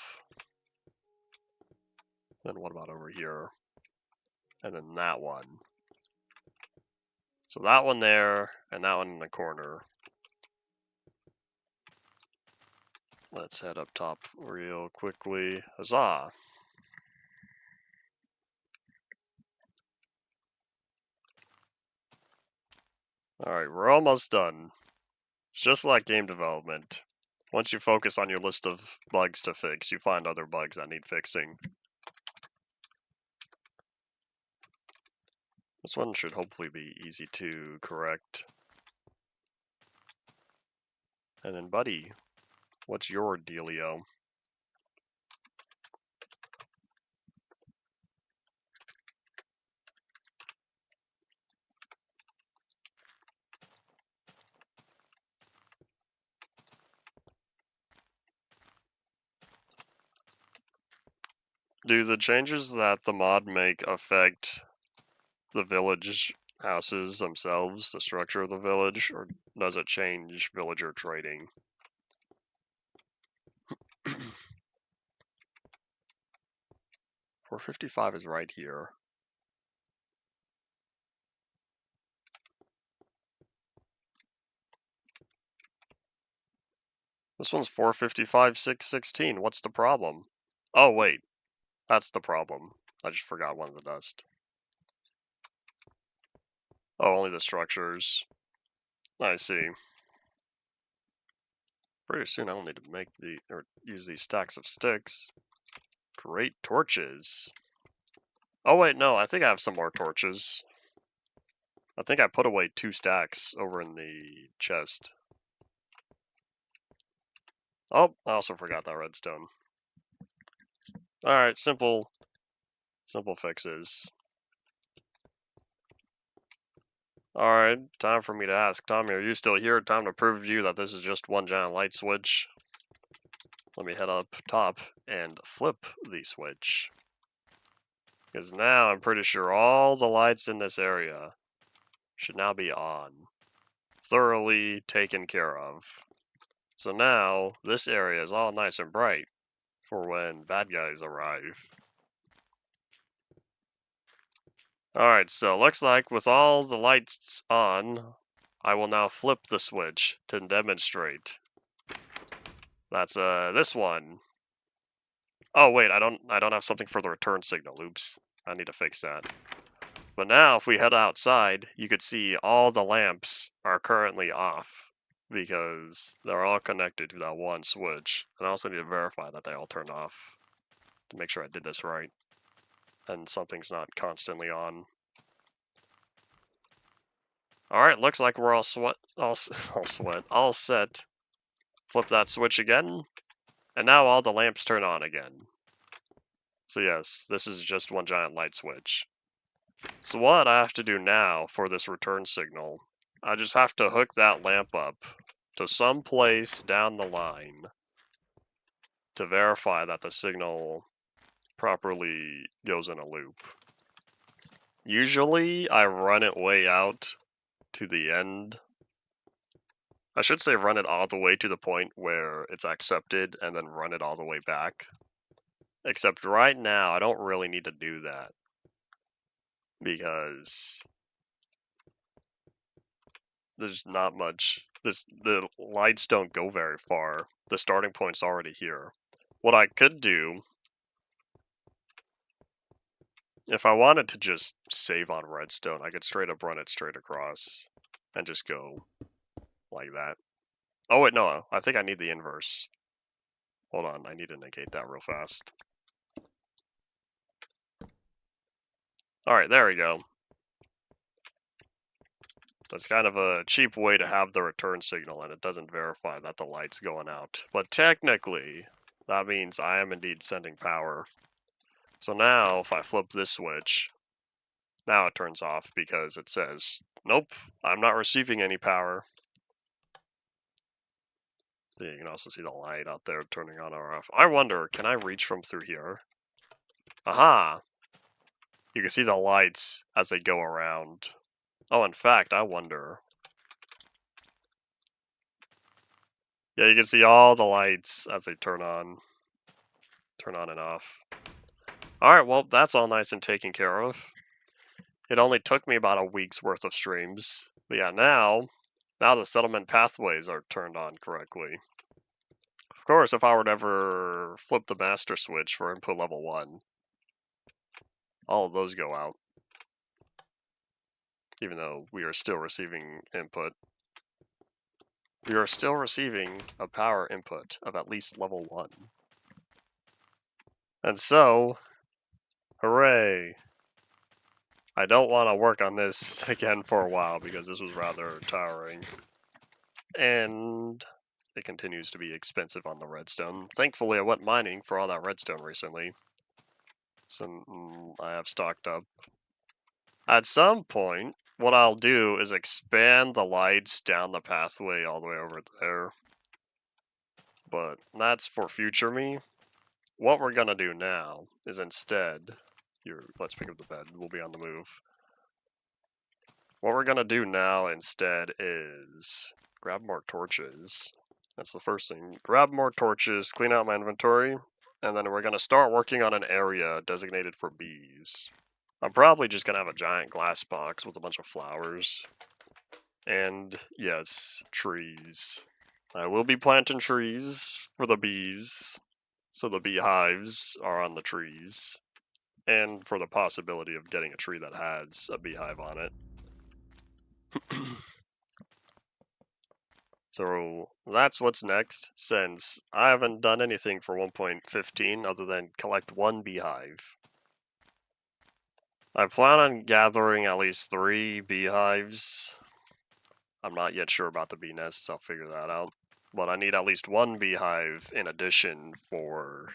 Then what about over here? And then that one. So that one there, and that one in the corner. Let's head up top real quickly. Huzzah! Alright, we're almost done. It's just like game development. Once you focus on your list of bugs to fix, you find other bugs that need fixing. This one should hopefully be easy to correct. And then, buddy, what's your dealio? Do the changes that the mod make affect the village houses themselves, the structure of the village, or does it change villager trading? 455 is right here. This one's 455, 616. What's the problem? Oh, wait. That's the problem. I just forgot one of the dust. Oh, only the structures. I see. Pretty soon I'll need to make or use these stacks of sticks. Great torches. Oh wait, no, I think I have some more torches. I think I put away 2 stacks over in the chest. Oh, I also forgot that redstone. Alright, simple fixes. Alright, time for me to ask. Tommy, are you still here? Time to prove to you that this is just one giant light switch. Let me head up top and flip the switch. Because now I'm pretty sure all the lights in this area should now be on. Thoroughly taken care of. So now this area is all nice and bright for when bad guys arrive. Alright, so looks like with all the lights on, I will now flip the switch to demonstrate. That's this one. Oh wait, I don't have something for the return signal. Oops. I need to fix that. But now if we head outside, you could see all the lamps are currently off because they're all connected to that one switch. And I also need to verify that they all turned off to make sure I did this right and something's not constantly on. Alright, looks like we're all set. Flip that switch again, and now all the lamps turn on again. So yes, this is just one giant light switch. So what I have to do now for this return signal, I just have to hook that lamp up to some place down the line to verify that the signal properly goes in a loop. Usually I run it way out to the end. I should say run it all the way to the point where it's accepted and then run it all the way back. Except right now I don't really need to do that because there's not much. The lights don't go very far. The starting point's already here. What I could do, if I wanted to just save on redstone, I could straight up run it straight across and just go like that. Oh wait, no, I think I need the inverse. Hold on, I need to negate that real fast. Alright, there we go. That's kind of a cheap way to have the return signal, and it doesn't verify that the light's going out. But technically, that means I am indeed sending power. So now, if I flip this switch, now it turns off because it says, nope, I'm not receiving any power. So you can also see the light out there turning on or off. I wonder, can I reach from through here? Aha! You can see the lights as they go around. Oh, in fact, I wonder. Yeah, you can see all the lights as they turn on and off. Alright, well, that's all nice and taken care of. It only took me about a week's worth of streams. But yeah, now the settlement pathways are turned on correctly. Of course, if I were to ever flip the master switch for input level 1, all of those go out. Even though we are still receiving input. We are still receiving a power input of at least level 1. And so, hooray! I don't want to work on this again for a while because this was rather tiring. And it continues to be expensive on the redstone. Thankfully, I went mining for all that redstone recently. So I have stocked up. At some point, what I'll do is expand the lights down the pathway all the way over there. But that's for future me. What we're gonna do now is instead, let's pick up the bed, we'll be on the move. What we're gonna do now instead is grab more torches. That's the first thing. Grab more torches, clean out my inventory, and then we're gonna start working on an area designated for bees. I'm probably just gonna have a giant glass box with a bunch of flowers. And yes, trees. I will be planting trees for the bees, so the beehives are on the trees. And for the possibility of getting a tree that has a beehive on it. So that's what's next, since I haven't done anything for 1.15 other than collect one beehive. I plan on gathering at least 3 beehives. I'm not yet sure about the bee nests, I'll figure that out. But I need at least 1 beehive in addition for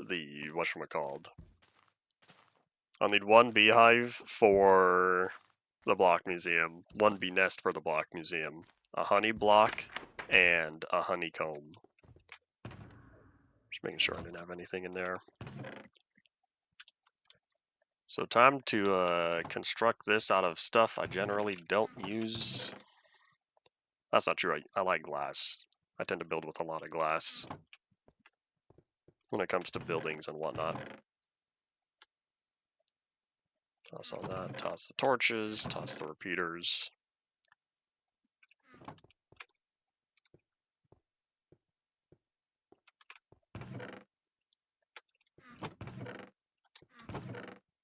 the, whatchamacalled. I'll need 1 beehive for the block museum, 1 bee nest for the block museum, a honey block, and a honeycomb. Just making sure I didn't have anything in there. So time to construct this out of stuff I generally don't use. That's not true, I like glass. I tend to build with a lot of glass when it comes to buildings and whatnot. Toss all that, toss the torches, toss the repeaters.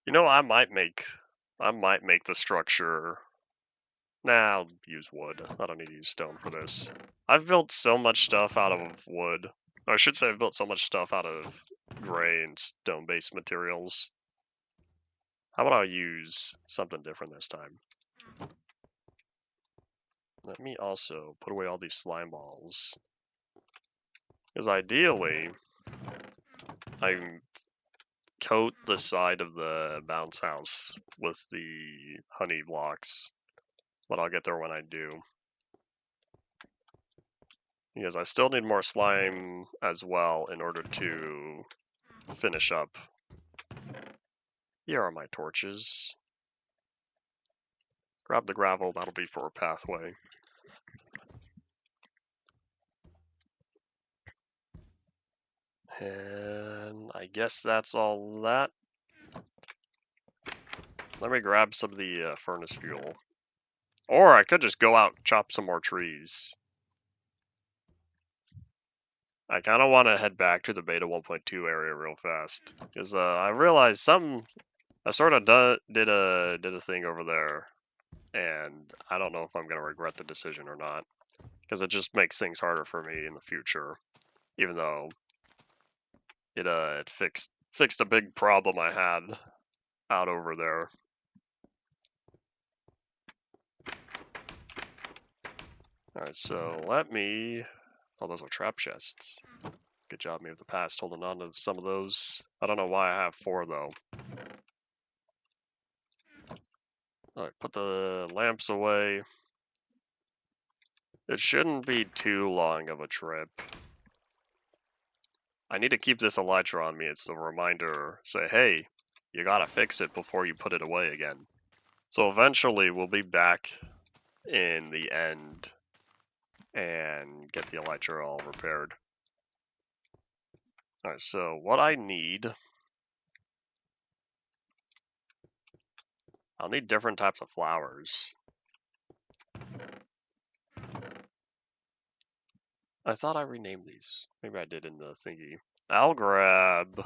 You know, I might make the structure. Nah, I'll use wood. I don't need to use stone for this. I've built so much stuff out of wood. Or I should say I've built so much stuff out of gray and stone-based materials. How about I use something different this time? Let me also put away all these slime balls. Because ideally, I'm coat the side of the bounce house with the honey blocks, but I'll get there when I do. Because I still need more slime as well in order to finish up. Here are my torches. Grab the gravel, that'll be for a pathway. And I guess that's all that. Let me grab some of the furnace fuel. Or I could just go out and chop some more trees. I kind of want to head back to the beta 1.2 area real fast. Because I realized I sort of did a thing over there. And I don't know if I'm going to regret the decision or not. Because it just makes things harder for me in the future. Even though it fixed a big problem I had out over there. Alright, so let me... Oh, those are trap chests. Good job, me of the past, holding on to some of those. I don't know why I have 4, though. Alright, put the lamps away. It shouldn't be too long of a trip. I need to keep this elytra on me. It's a reminder. Say, hey, you gotta fix it before you put it away again. So eventually we'll be back in the end and get the elytra all repaired. Alright, so what I need... I'll need different types of flowers. I thought I renamed these. Maybe I did in the thingy. I'll grab...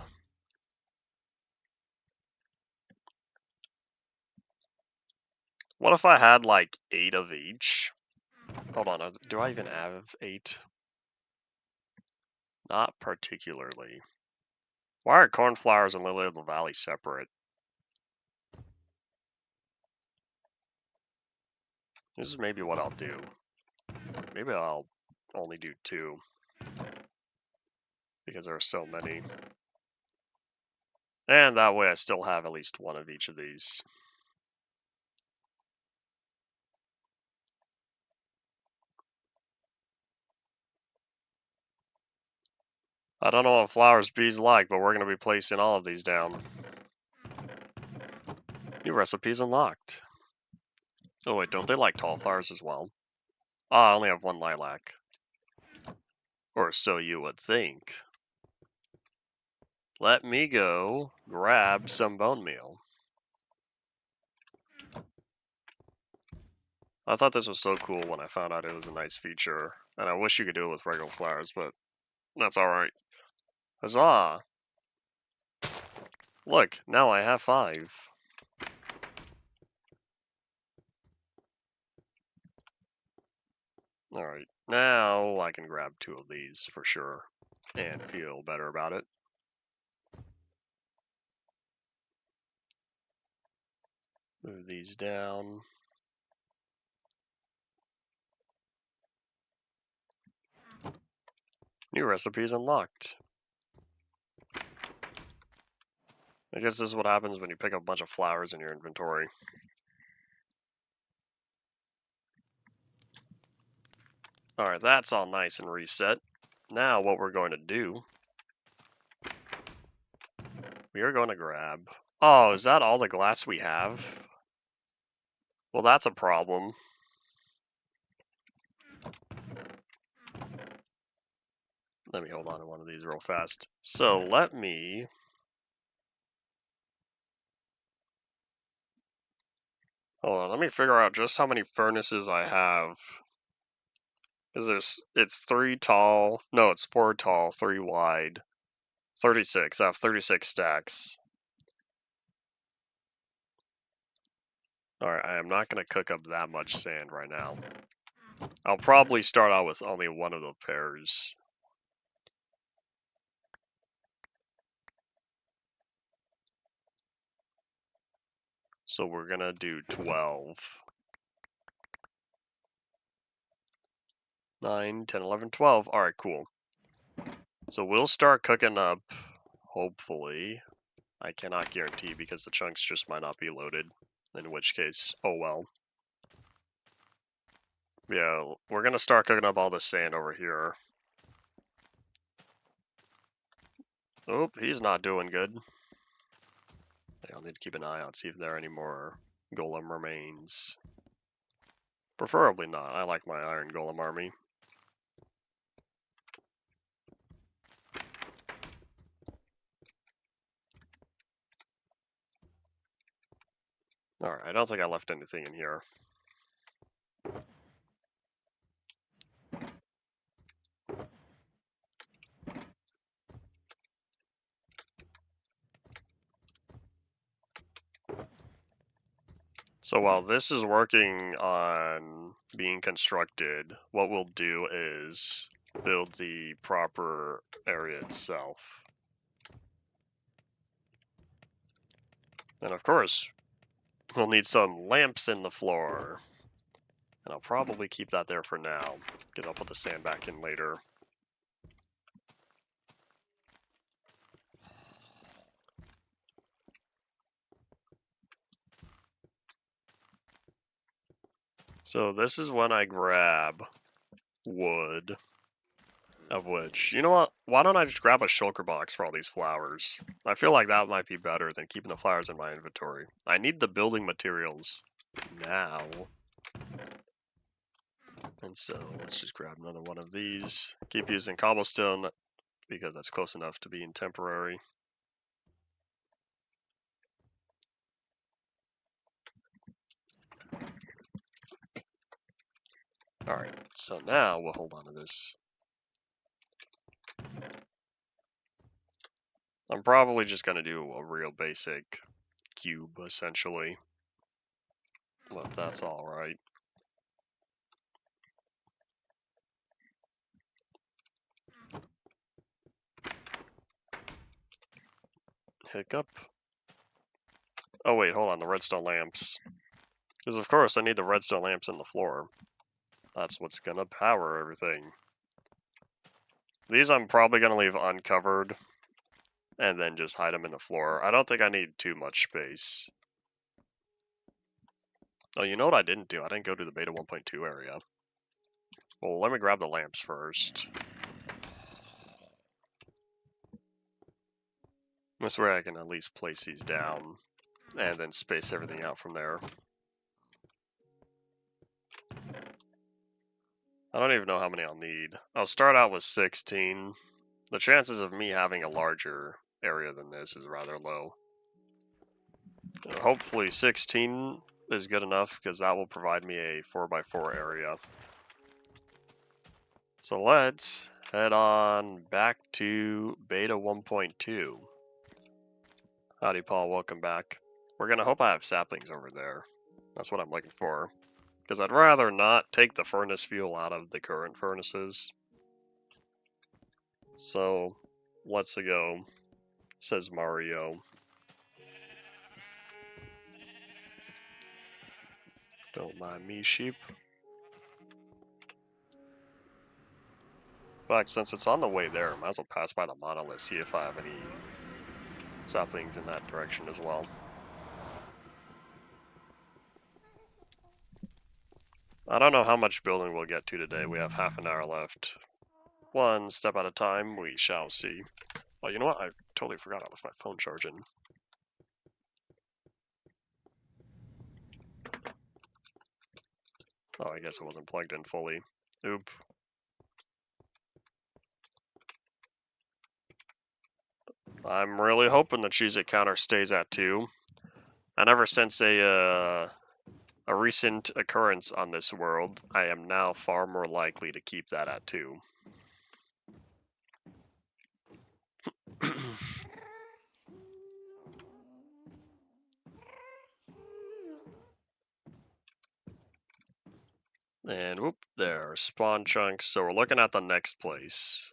What if I had like 8 of each? Hold on, do I even have 8? Not particularly. Why are cornflowers and lily of the valley separate? This is maybe what I'll do. Maybe I'll only do 2. Because there are so many. And that way I still have at least 1 of each of these. I don't know what flowers bees like, but we're going to be placing all of these down. New recipes unlocked. Oh wait, don't they like tall flowers as well? Oh, I only have 1 lilac. Or so you would think. Let me go grab some bone meal. I thought this was so cool when I found out it was a nice feature. And I wish you could do it with regular flowers, but that's alright. Huzzah! Look, now I have 5. Alright, now I can grab 2 of these for sure. And feel better about it. Move these down. New recipes unlocked. I guess this is what happens when you pick up a bunch of flowers in your inventory. Alright, that's all nice and reset. Now what we're going to do... We are going to grab... Oh, is that all the glass we have? Well, that's a problem. Let me hold on to one of these real fast. So let me... Hold on, let me figure out just how many furnaces I have. Because it's 3 tall, no, it's 4 tall, 3 wide. 36, I have 36 stacks. Alright, I am not going to cook up that much sand right now. I'll probably start out with only 1 of the pairs. So we're going to do 12. 9, 10, 11, 12. Alright, cool. So we'll start cooking up, hopefully. I cannot guarantee because the chunks just might not be loaded, in which case, oh well. Yeah, we're gonna start cooking up all the sand over here. Oh, he's not doing good. I'll need to keep an eye out, see if there are any more golem remains. Preferably not. I like my iron golem army. Alright, I don't think I left anything in here. So while this is working on being constructed, what we'll do is build the proper area itself. And of course, we'll need some lamps in the floor. And I'll probably keep that there for now, because I'll put the sand back in later. So this is when I grab wood. Of which, you know what? Why don't I just grab a shulker box for all these flowers? I feel like that might be better than keeping the flowers in my inventory. I need the building materials now. And so let's just grab another one of these. Keep using cobblestone because that's close enough to being temporary. Alright, so now we'll hold on to this. I'm probably just going to do a real basic cube, essentially. But that's alright. Hiccup. Oh wait, hold on, the redstone lamps. Because of course I need the redstone lamps in the floor. That's what's going to power everything. These I'm probably going to leave uncovered and then just hide them in the floor. I don't think I need too much space. Oh, you know what I didn't do? I didn't go to the beta 1.2 area. Well, let me grab the lamps first. This way I can at least place these down and then space everything out from there. I don't even know how many I'll need. I'll start out with 16. The chances of me having a larger area than this is rather low. Hopefully 16 is good enough because that will provide me a 4x4 area. So let's head on back to beta 1.2. Howdy Paul, welcome back. We're gonna hope I have saplings over there. That's what I'm looking for. Because I'd rather not take the furnace fuel out of the current furnaces. So, let's go, says Mario. Don't mind me, sheep. In fact, since it's on the way there, I might as well pass by the monolith, see if I have any saplings in that direction as well. I don't know how much building we'll get to today. We have half an hour left. One step at a time, we shall see. Oh, you know what? I totally forgot I left my phone charging. Oh, I guess it wasn't plugged in fully. Oop. I'm really hoping the Cheez-It counter stays at 2. And ever since a recent occurrence on this world, I am now far more likely to keep that at 2. And whoop, there are spawn chunks. So we're looking at the next place.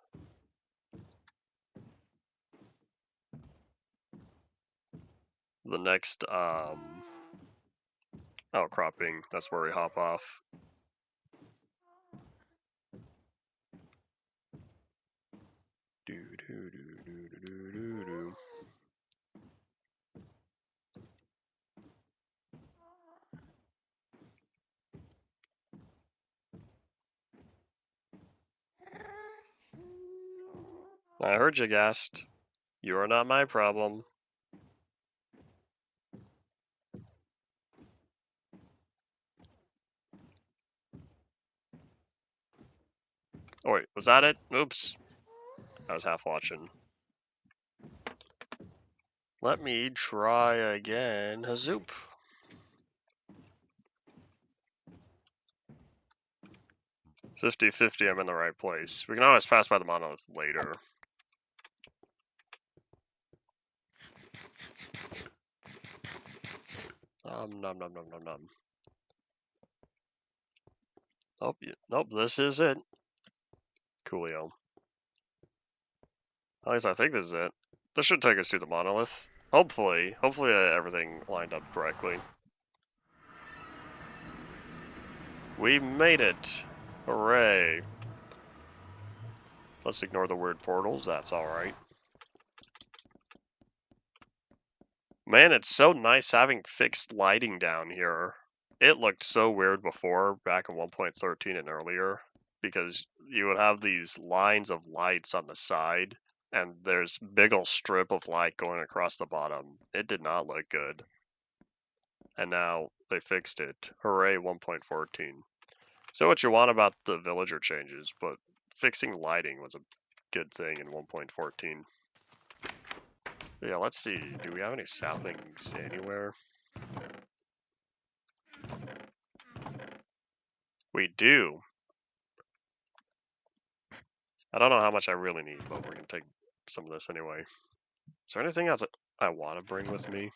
The next outcropping. That's where we hop off. Do do do do do do do. I heard you gassed. You are not my problem. Oh wait, was that it? Oops. I was half watching. Let me try again. Hazoop. 50-50, I'm in the right place. We can always pass by the monolith later. Nom nom nom nom. Nope, nope, this is it. Coolio. At least I think this is it. This should take us to the monolith. Hopefully everything lined up correctly. We made it! Hooray! Let's ignore the weird portals, that's alright. Man, it's so nice having fixed lighting down here. It looked so weird before, back in 1.13 and earlier, because you would have these lines of lights on the side, and there's big ol' strip of light going across the bottom. It did not look good. And now they fixed it. Hooray 1.14. So what you want about the villager changes, but fixing lighting was a good thing in 1.14. Yeah, let's see. Do we have any saplings anywhere? We do. I don't know how much I really need, but we're going to take some of this anyway. Is there anything else I want to bring with me?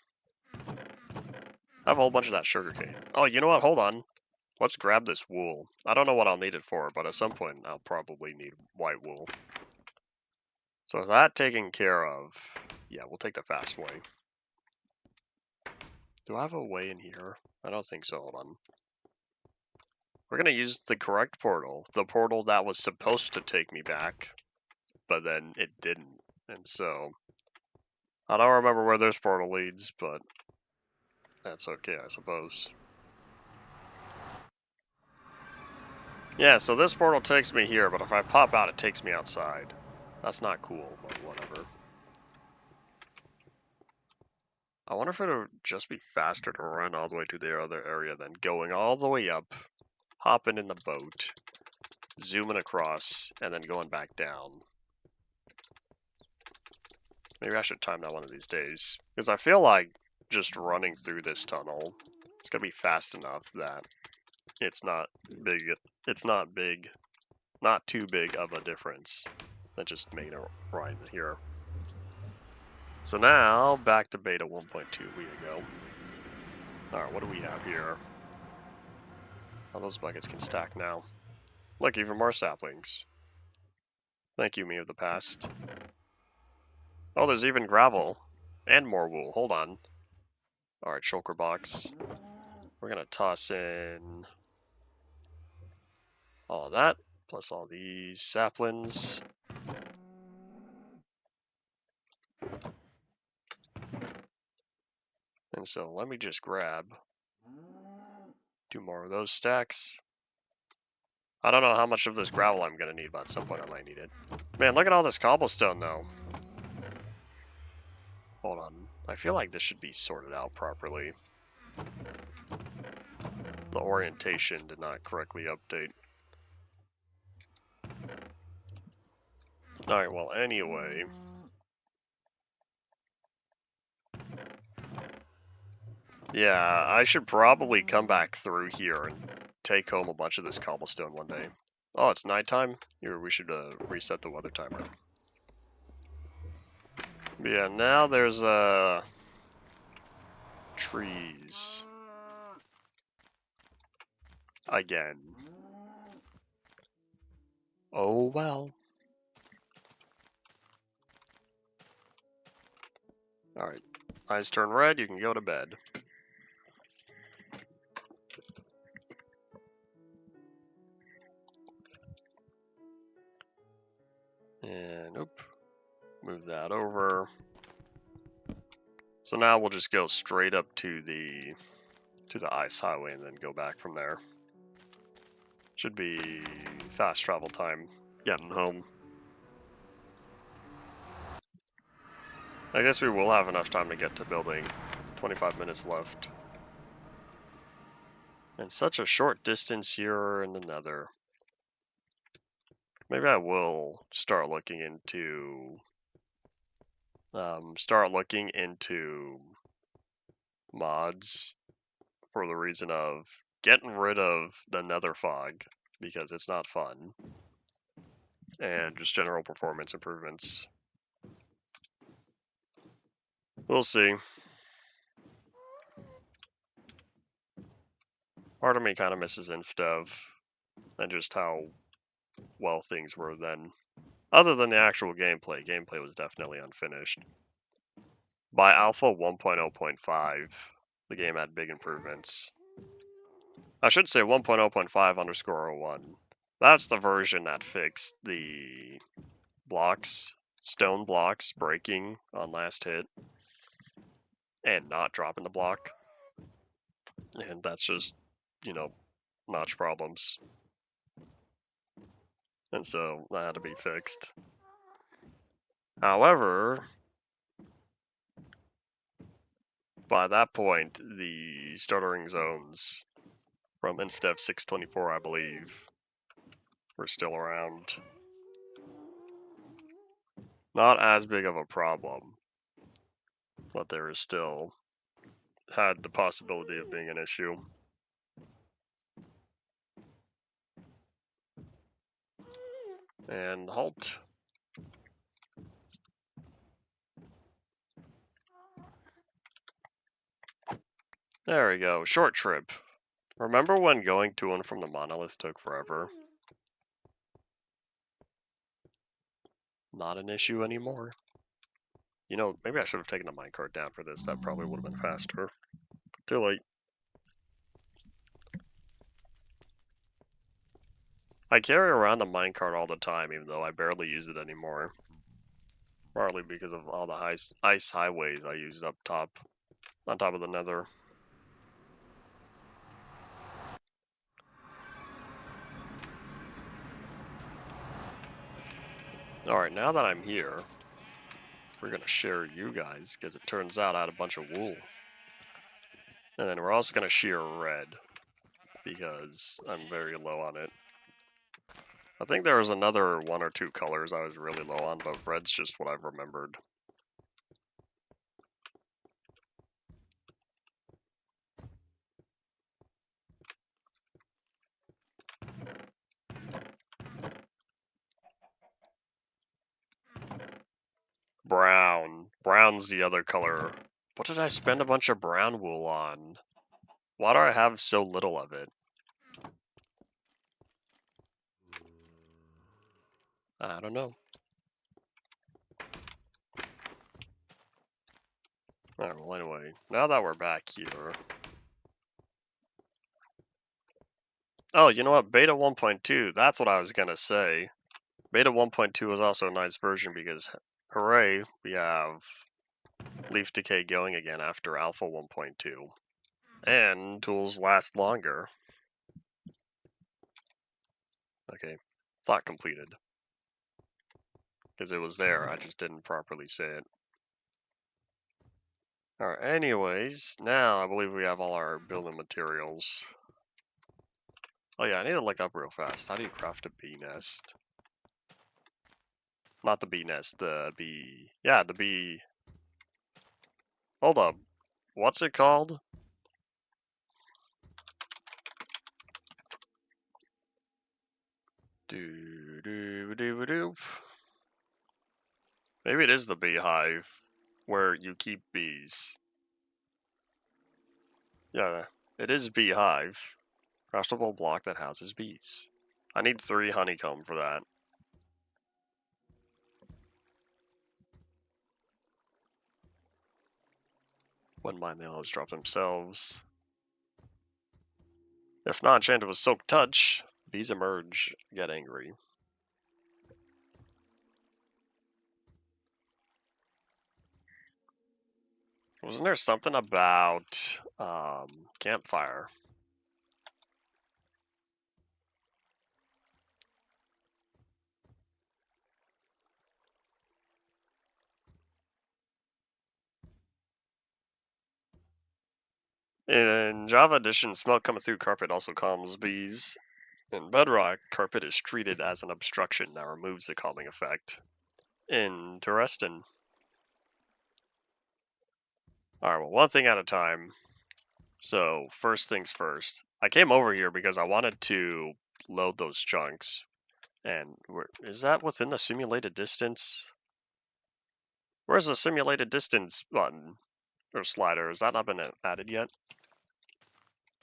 I have a whole bunch of that sugarcane. Oh, you know what? Hold on. Let's grab this wool. I don't know what I'll need it for, but at some point I'll probably need white wool. So with that taken care of, yeah, we'll take the fast way. Do I have a way in here? I don't think so. Hold on. We're going to use the correct portal. The portal that was supposed to take me back, but then it didn't. And so, I don't remember where this portal leads, but that's okay, I suppose. Yeah, so this portal takes me here, but if I pop out, it takes me outside. That's not cool, but whatever. I wonder if it would just be faster to run all the way to the other area than going all the way up, hopping in the boat, zooming across, and then going back down. Maybe I should time that one of these days, because I feel like just running through this tunnel, it's going to be fast enough that it's not too big of a difference than just making a run here. So now, back to beta 1.2 we go. Alright, what do we have here? Oh, those buckets can stack now. Look, even more saplings. Thank you, me of the past. Oh, there's even gravel. And more wool. Hold on. Alright, shulker box. We're gonna toss in all of that, plus all these saplings. And so let me just grab 2 more of those stacks. I don't know how much of this gravel I'm gonna need, but at some point I might need it. Man, look at all this cobblestone though. Hold on. I feel like this should be sorted out properly. The orientation did not correctly update. Alright, well, anyway. Yeah, I should probably come back through here and take home a bunch of this cobblestone one day. Oh, it's nighttime? Here, we should reset the weather timer. But yeah, now there's trees. Again. Oh well. Alright. Eyes turn red, you can go to bed. And oop. Move that over. So now we'll just go straight up to the ice highway and then go back from there. Should be fast travel time getting home. I guess we will have enough time to get to building. 25 minutes left. And such a short distance here in the Nether. Maybe I will start looking into mods for the reason of getting rid of the Nether fog because it's not fun, and just general performance improvements. We'll see. Part of me kind of misses InfDev and just how well things were then. Other than the actual gameplay, gameplay was definitely unfinished. By Alpha 1.0.5, the game had big improvements. I should say 1.0.5_01. That's the version that fixed the stone blocks breaking on last hit and not dropping the block. And that's just, notch problems. And so that had to be fixed. However, by that point, the stuttering zones from InfDev 624, I believe, were still around. Not as big of a problem, but there is still had the possibility of being an issue. And halt. There we go. Short trip. Remember when going to and from the monolith took forever? Not an issue anymore. Maybe I should have taken the minecart down for this. That probably would have been faster. Too late. I carry around the minecart all the time, even though I barely use it anymore. Partly because of all the ice highways I used up top, on top of the Nether. Alright, now that I'm here, we're gonna share you guys, because it turns out I had a bunch of wool. And then we're also gonna shear red, because I'm very low on it. I think there was another 1 or 2 colors I was really low on, but red's just what I've remembered. Brown. Brown's the other color. What did I spend a bunch of brown wool on? Why do I have so little of it? I don't know. Alright, well anyway, now that we're back here... Oh, you know what? Beta 1.2, that's what I was gonna say. Beta 1.2 is also a nice version because, hooray, we have leaf decay going again after Alpha 1.2. And tools last longer. Okay, thought completed. Because it was there, I just didn't properly say it. Alright, anyways, now I believe we have all our building materials. Oh yeah, I need to look up real fast. How do you craft a bee nest? Not the bee nest, the bee... Yeah, the bee... Hold up. What's it called? Do. Maybe it is the beehive, where you keep bees. Yeah, it is beehive. Craftable block that houses bees. I need 3 honeycomb for that. Wouldn't mind they always drop themselves. If not enchanted with soak touch, bees emerge, get angry. Wasn't there something about campfire? In Java Edition, smoke coming through carpet also calms bees. In Bedrock, carpet is treated as an obstruction that removes the calming effect. Interesting. Alright, well, one thing at a time. So, first things first. I came over here because I wanted to load those chunks. And is that within the simulated distance? Where's the simulated distance button? Or slider? Has that not been added yet?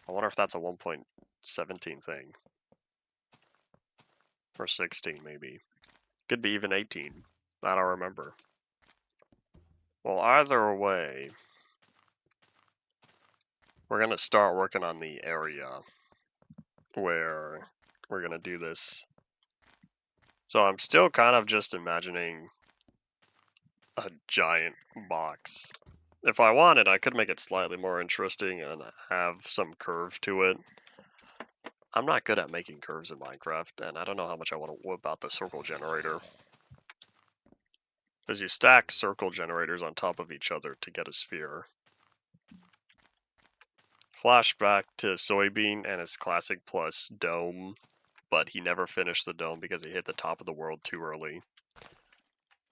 I wonder if that's a 1.17 thing. Or 16, maybe. Could be even 18. I don't remember. Well, either way, we're going to start working on the area where we're going to do this. So I'm still kind of just imagining a giant box. If I wanted, I could make it slightly more interesting and have some curve to it. I'm not good at making curves in Minecraft, and I don't know how much I want to whip out the circle generator. Because you stack circle generators on top of each other to get a sphere. Flashback to Soybean and his classic plus dome, but he never finished the dome because he hit the top of the world too early.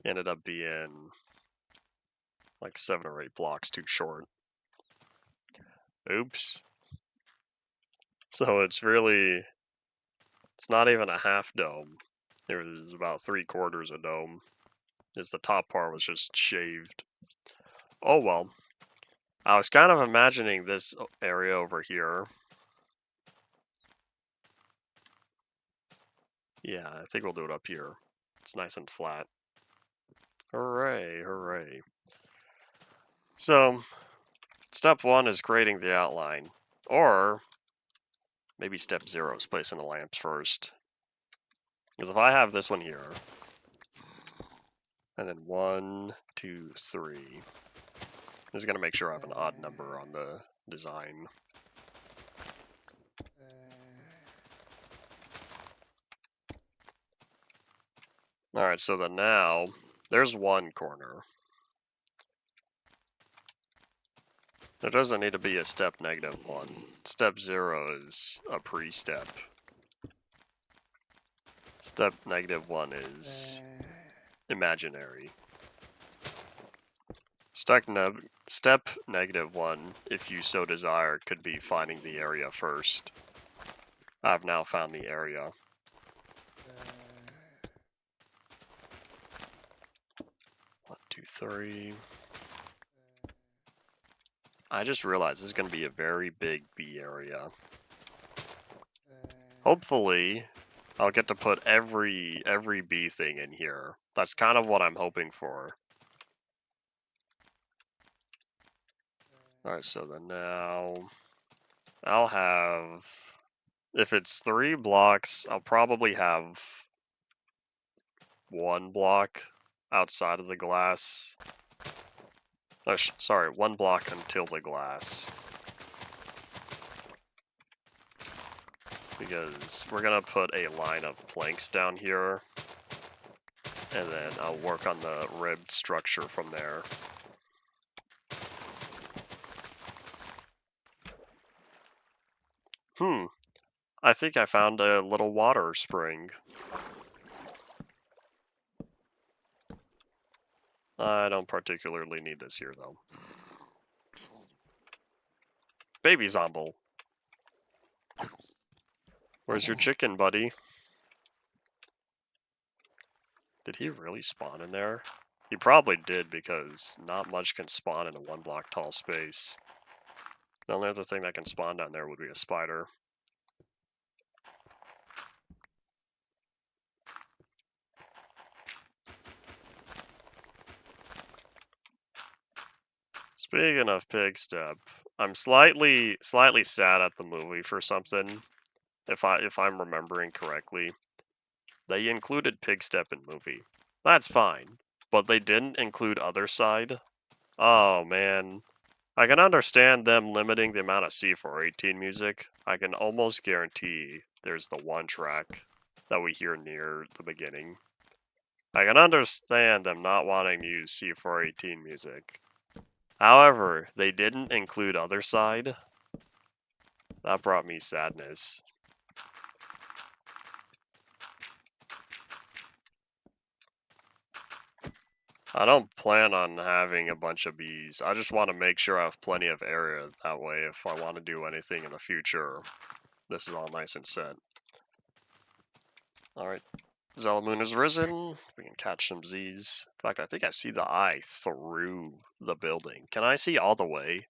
Ended up being like 7 or 8 blocks too short. Oops. So it's not even a half dome. It was about 3/4 a dome. Is the top part was just shaved. Oh well. I was kind of imagining this area over here. Yeah, I think we'll do it up here. It's nice and flat. Hooray, hooray. So, step 1 is creating the outline. Or, maybe step 0 is placing the lamps first. Because if I have this one here, and then 1, 2, 3, this is going to make sure I have an odd number on the design. Alright, so then now, there's one corner. There doesn't need to be a step -1. Step 0 is a pre-step. Step -1 is imaginary. Step -1, if you so desire, could be finding the area first. I've now found the area. One, two, three. I just realized this is going to be a very big bee area. Hopefully, I'll get to put every bee thing in here. That's kind of what I'm hoping for. Alright, so then now I'll have, if it's 3 blocks, I'll probably have 1 block outside of the glass. Oh, sorry, 1 block until the glass. Because we're gonna put a line of planks down here, and then I'll work on the ribbed structure from there. I think I found a little water spring. I don't particularly need this here, though. Baby Zomble. Where's your chicken, buddy? Did he really spawn in there? He probably did, because not much can spawn in a 1 block tall space. The only other thing that can spawn down there would be a spider. Speaking of pig step, I'm slightly sad at the movie for something. If I'm remembering correctly, they included pig step in movie. That's fine, but they didn't include other side. Oh man, I can understand them limiting the amount of C418 music. I can almost guarantee there's the one track that we hear near the beginning. I can understand them not wanting to use C418 music. However, they didn't include other side, That brought me sadness. I don't plan on having a bunch of bees. I just want to make sure I have plenty of area. That way, if I want to do anything in the future, this is all nice and set. Alright. Zelamoon has risen. We can catch some Z's. In fact, I think I see the eye through the building. Can I see all the way?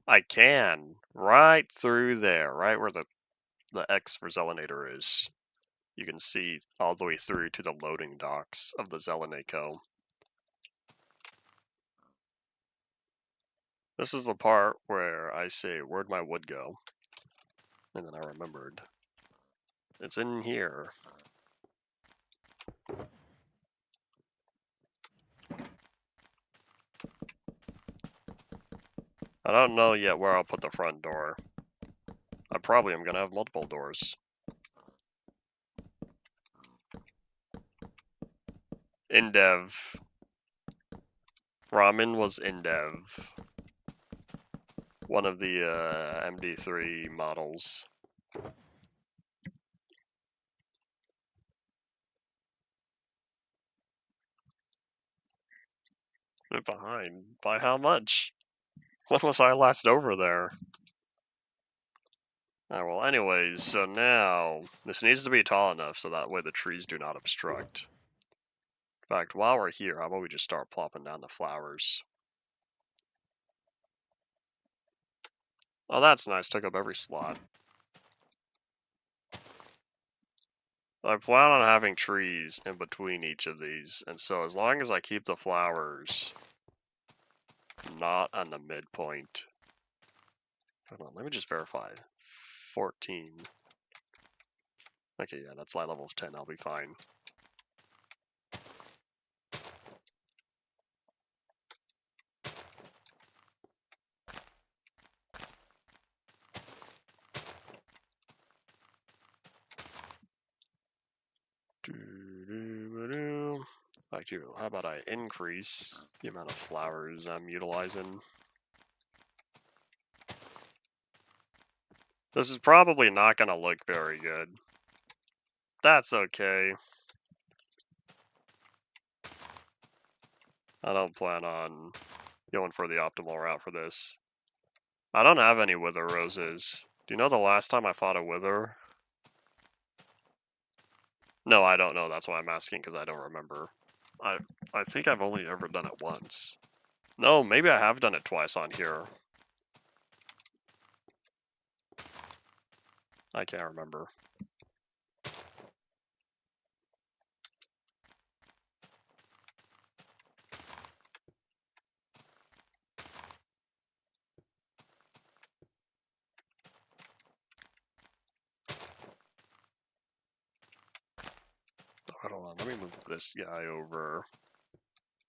I can. Right through there. Right where the X for Zelanator is. You can see all the way through to the loading docks of the Zelanaco. This is the part where I say, where'd my wood go? And then I remembered. It's in here. I don't know yet where I'll put the front door. I probably am gonna have multiple doors. In dev. Ramen was in dev. One of the MD3 models. Behind? By how much? When was I last over there? Well, anyways, so now, this needs to be tall enough so that way the trees do not obstruct. In fact, while we're here, how about we just start plopping down the flowers? Oh, that's nice, took up every slot. I plan on having trees in between each of these, and so as long as I keep the flowers not on the midpoint. Hold on, let me just verify. 14. Okay, yeah, that's light level of 10, I'll be fine. How about I increase the amount of flowers I'm utilizing? This is probably not going to look very good. That's okay. I don't plan on going for the optimal route for this. I don't have any wither roses. Do you know the last time I fought a wither? No, I don't know. That's why I'm asking, because I don't remember. I think I've only ever done it once. No, maybe I have done it twice on here. I can't remember. Hold on, let me move this guy over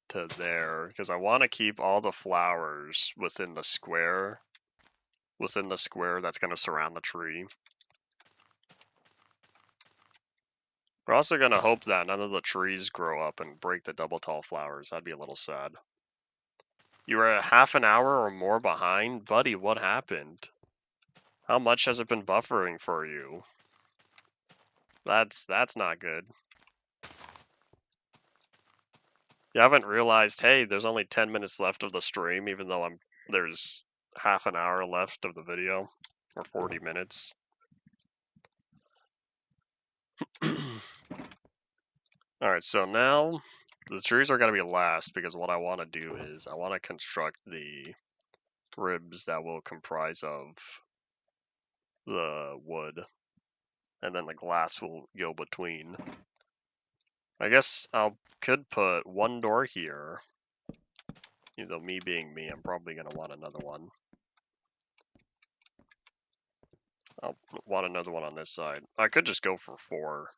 to there, because I want to keep all the flowers within the square that's going to surround the tree. We're also going to hope that none of the trees grow up and break the double tall flowers. That'd be a little sad. You were a half an hour or more behind? Buddy, what happened? How much has it been buffering for you? That's not good. You haven't realized, hey, there's only 10 minutes left of the stream, even though there's half an hour left of the video, or 40 minutes. Alright, so now the trees are going to be last, because what I want to do is I want to construct the ribs that will comprise of the wood, and then the glass will go between. I guess I could put one door here. Even though me being me, I'm probably going to want another one. I'll want another one on this side. I could just go for 4,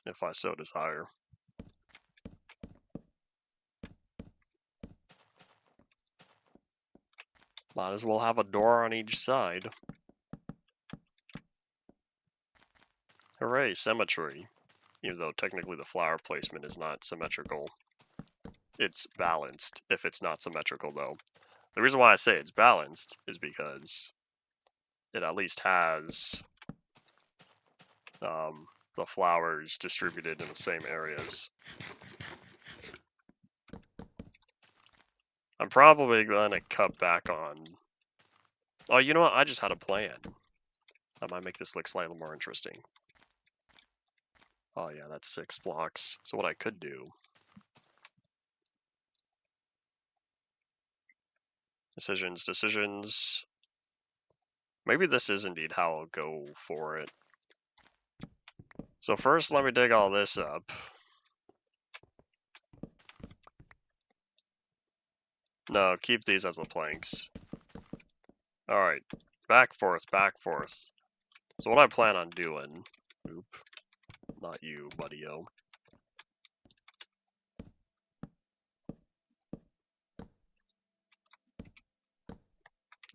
if I so desire. Might as well have a door on each side. Hooray, symmetry. Even though technically the flower placement is not symmetrical. It's balanced if it's not symmetrical, though. The reason why I say it's balanced is because it at least has the flowers distributed in the same areas. I'm probably going to cut back on... Oh, you know what? I just had a plan. That might make this look slightly more interesting. Oh yeah, that's 6 blocks. So what I could do... Decisions. Maybe this is indeed how I'll go for it. So first, let me dig all this up. No, keep these as the planks. Alright, back forth, back forth. So what I plan on doing... Oop. Not you, buddy-o.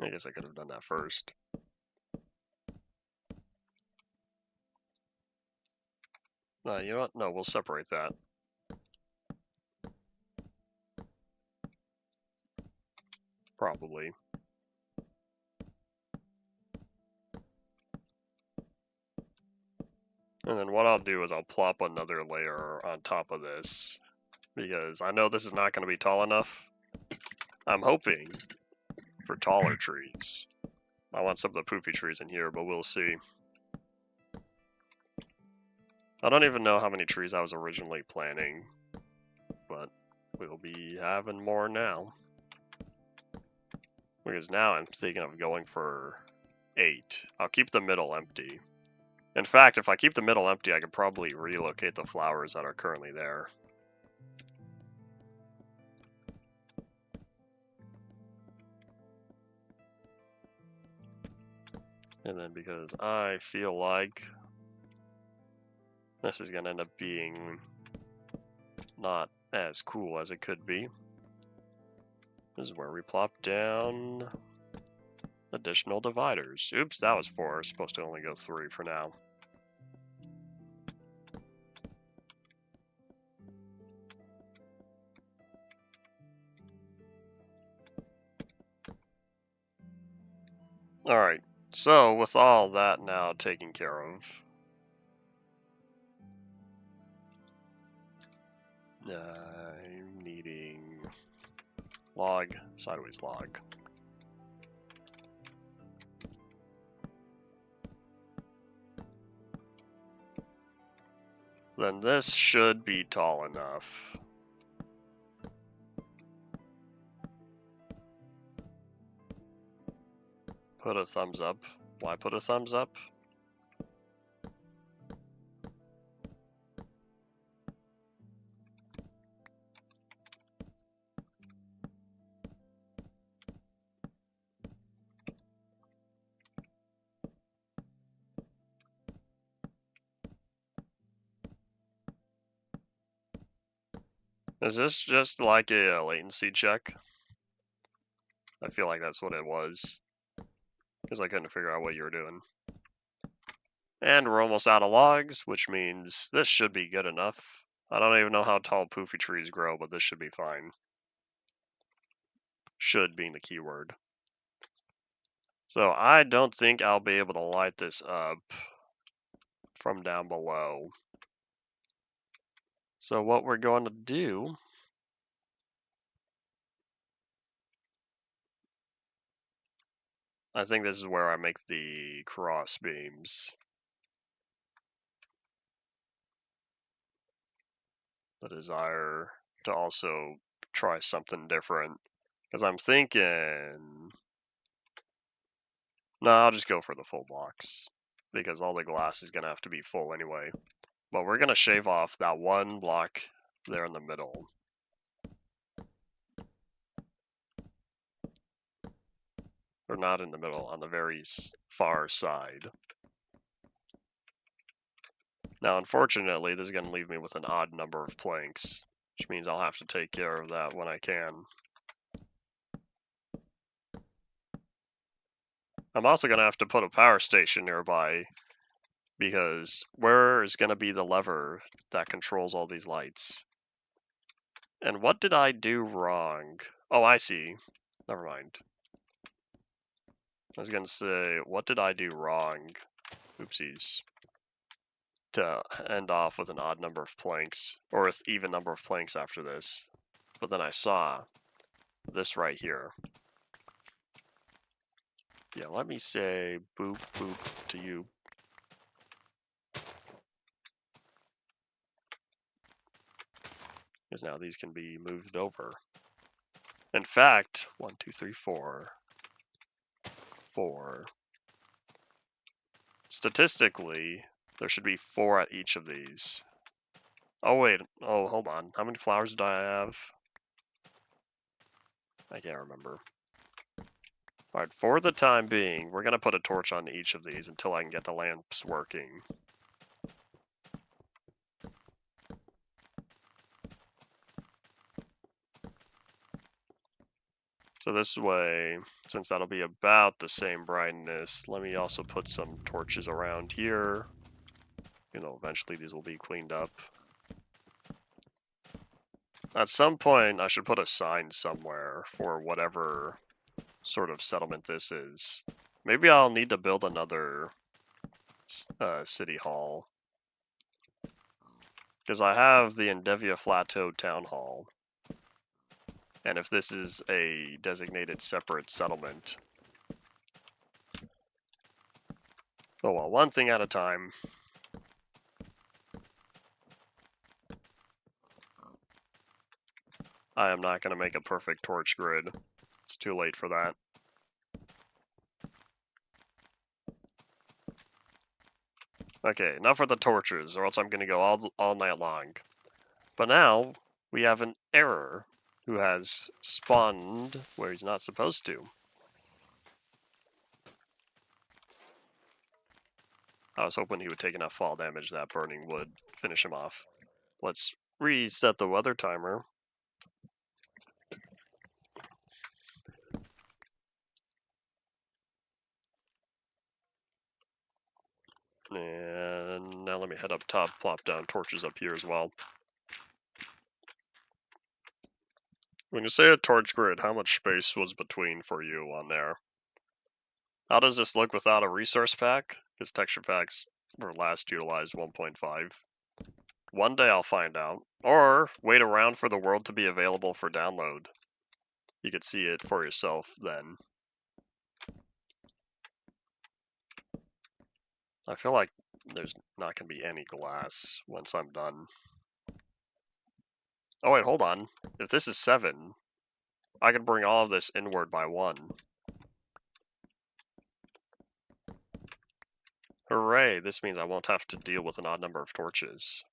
I guess I could have done that first. You know what? No, we'll separate that. Probably. And then what I'll do is I'll plop another layer on top of this. Because I know this is not going to be tall enough. I'm hoping for taller trees. I want some of the poofy trees in here, but we'll see. I don't even know how many trees I was originally planning, but we'll be having more now. Because now I'm thinking of going for 8. I'll keep the middle empty. In fact, if I keep the middle empty, I could probably relocate the flowers that are currently there. And then because I feel like this is going to end up being not as cool as it could be, this is where we plop down additional dividers. Oops, that was 4. It's supposed to only go 3 for now. Alright, so with all that now taken care of, I'm needing log, sideways log. Then this should be tall enough. Put a thumbs up. Why put a thumbs up? Is this just like a latency check? I feel like that's what it was. Because I couldn't figure out what you were doing. And we're almost out of logs, which means this should be good enough. I don't even know how tall poofy trees grow, but this should be fine. Should being the key word. So I don't think I'll be able to light this up from down below. So what we're going to do... I think this is where I make the cross beams. The desire to also try something different. Because I'm thinking... No, I'll just go for the full blocks. Because all the glass is going to have to be full anyway. But we're going to shave off that one block there in the middle. Or not in the middle, on the very far side. Now, unfortunately, this is going to leave me with an odd number of planks, which means I'll have to take care of that when I can. I'm also going to have to put a power station nearby, because where is going to be the lever that controls all these lights? And what did I do wrong? Oh, I see. Never mind. I was gonna say, what did I do wrong? Oopsies. To end off with an odd number of planks, or an even number of planks after this. But then I saw this right here. Yeah, let me say boop boop to you. Because now these can be moved over. In fact, 1, 2, 3, 4. 4. Statistically, there should be 4 at each of these. Oh wait, oh hold on. How many flowers do I have? I can't remember. Alright, for the time being, we're gonna put a torch on each of these until I can get the lamps working. So this way, since that'll be about the same brightness, let me also put some torches around here. You know, eventually these will be cleaned up. At some point, I should put a sign somewhere for whatever sort of settlement this is. Maybe I'll need to build another city hall. Because I have the Endevia Plateau Town Hall. And if this is a designated separate settlement... Oh well, one thing at a time. I am not going to make a perfect torch grid. It's too late for that. Okay, enough for the torches, or else I'm going to go all night long. But now, we have an error who has spawned where he's not supposed to. I was hoping he would take enough fall damage that burning would finish him off. Let's reset the weather timer. And now let me head up top, plop down torches up here as well. When you say a torch grid, how much space was between for you on there? How does this look without a resource pack? Because texture packs were last utilized 1.5. One day I'll find out. Or wait around for the world to be available for download. You could see it for yourself then. I feel like there's not going to be any glass once I'm done. Oh wait, hold on. If this is 7, I can bring all of this inward by 1. Hooray, this means I won't have to deal with an odd number of torches.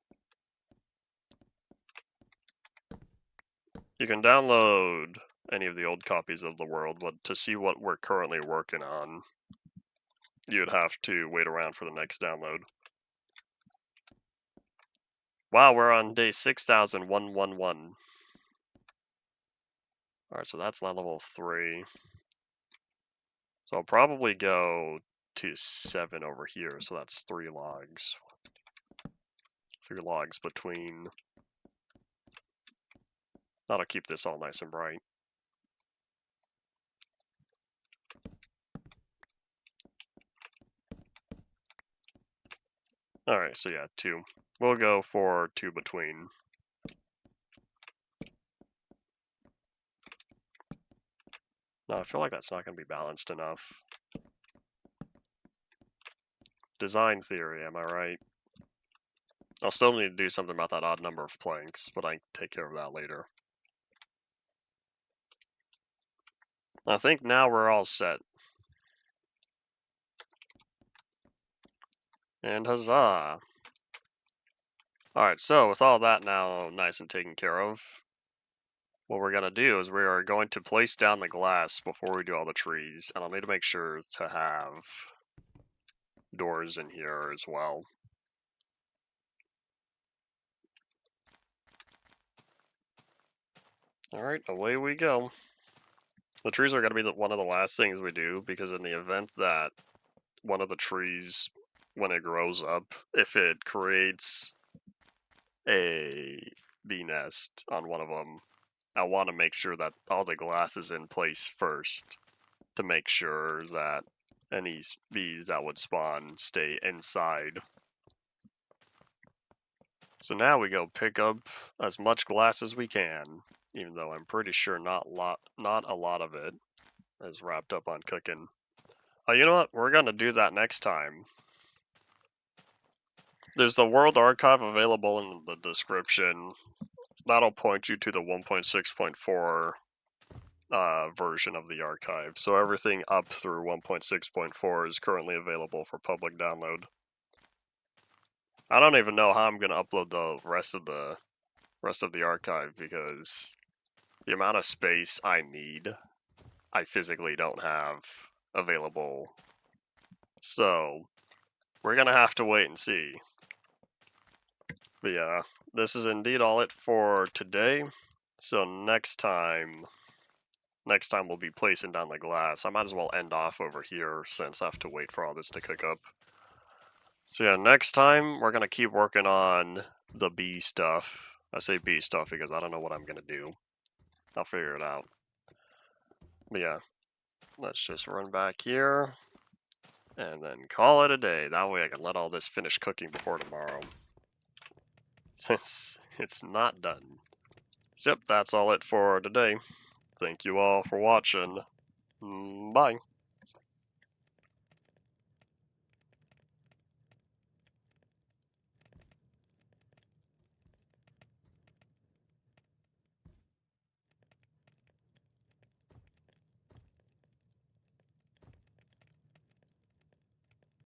You can download any of the old copies of the world, but to see what we're currently working on, you'd have to wait around for the next download. Wow, we're on day 6111. Alright, so that's level 3. So I'll probably go to 7 over here, so that's 3 logs. 3 logs between. That'll keep this all nice and bright. Alright, so yeah, 2. We'll go for 2 between. No, I feel like that's not going to be balanced enough. Design theory, am I right? I'll still need to do something about that odd number of planks, but I can take care of that later. I think now we're all set. And huzzah! Alright, so with all that now nice and taken care of, what we're going to do is we are going to place down the glass before we do all the trees, and I'll need to make sure to have doors in here as well. Alright, away we go. The trees are going to be one of the last things we do, because in the event that one of the trees, when it grows up, if it creates a bee nest on one of them, I want to make sure that all the glass is in place first. to make sure that any bees that would spawn stay inside. So now we go pick up as much glass as we can, even though I'm pretty sure not a lot of it is wrapped up on cooking. Oh, you know what? We're gonna do that next time. There's the World Archive available in the description. That'll point you to the 1.6.4 version of the archive. So everything up through 1.6.4 is currently available for public download. I don't even know how I'm gonna upload the rest of the archive because the amount of space I need, I physically don't have available. So we're gonna have to wait and see. But yeah, this is indeed all it for today. So next time we'll be placing down the glass. I might as well end off over here since I have to wait for all this to cook up. So yeah, next time we're gonna keep working on the bee stuff. I say bee stuff because I don't know what I'm gonna do. I'll figure it out. But yeah, let's just run back here and then call it a day. That way I can let all this finish cooking before tomorrow, since it's not done. So yep, that's all it for today. Thank you all for watching. Bye.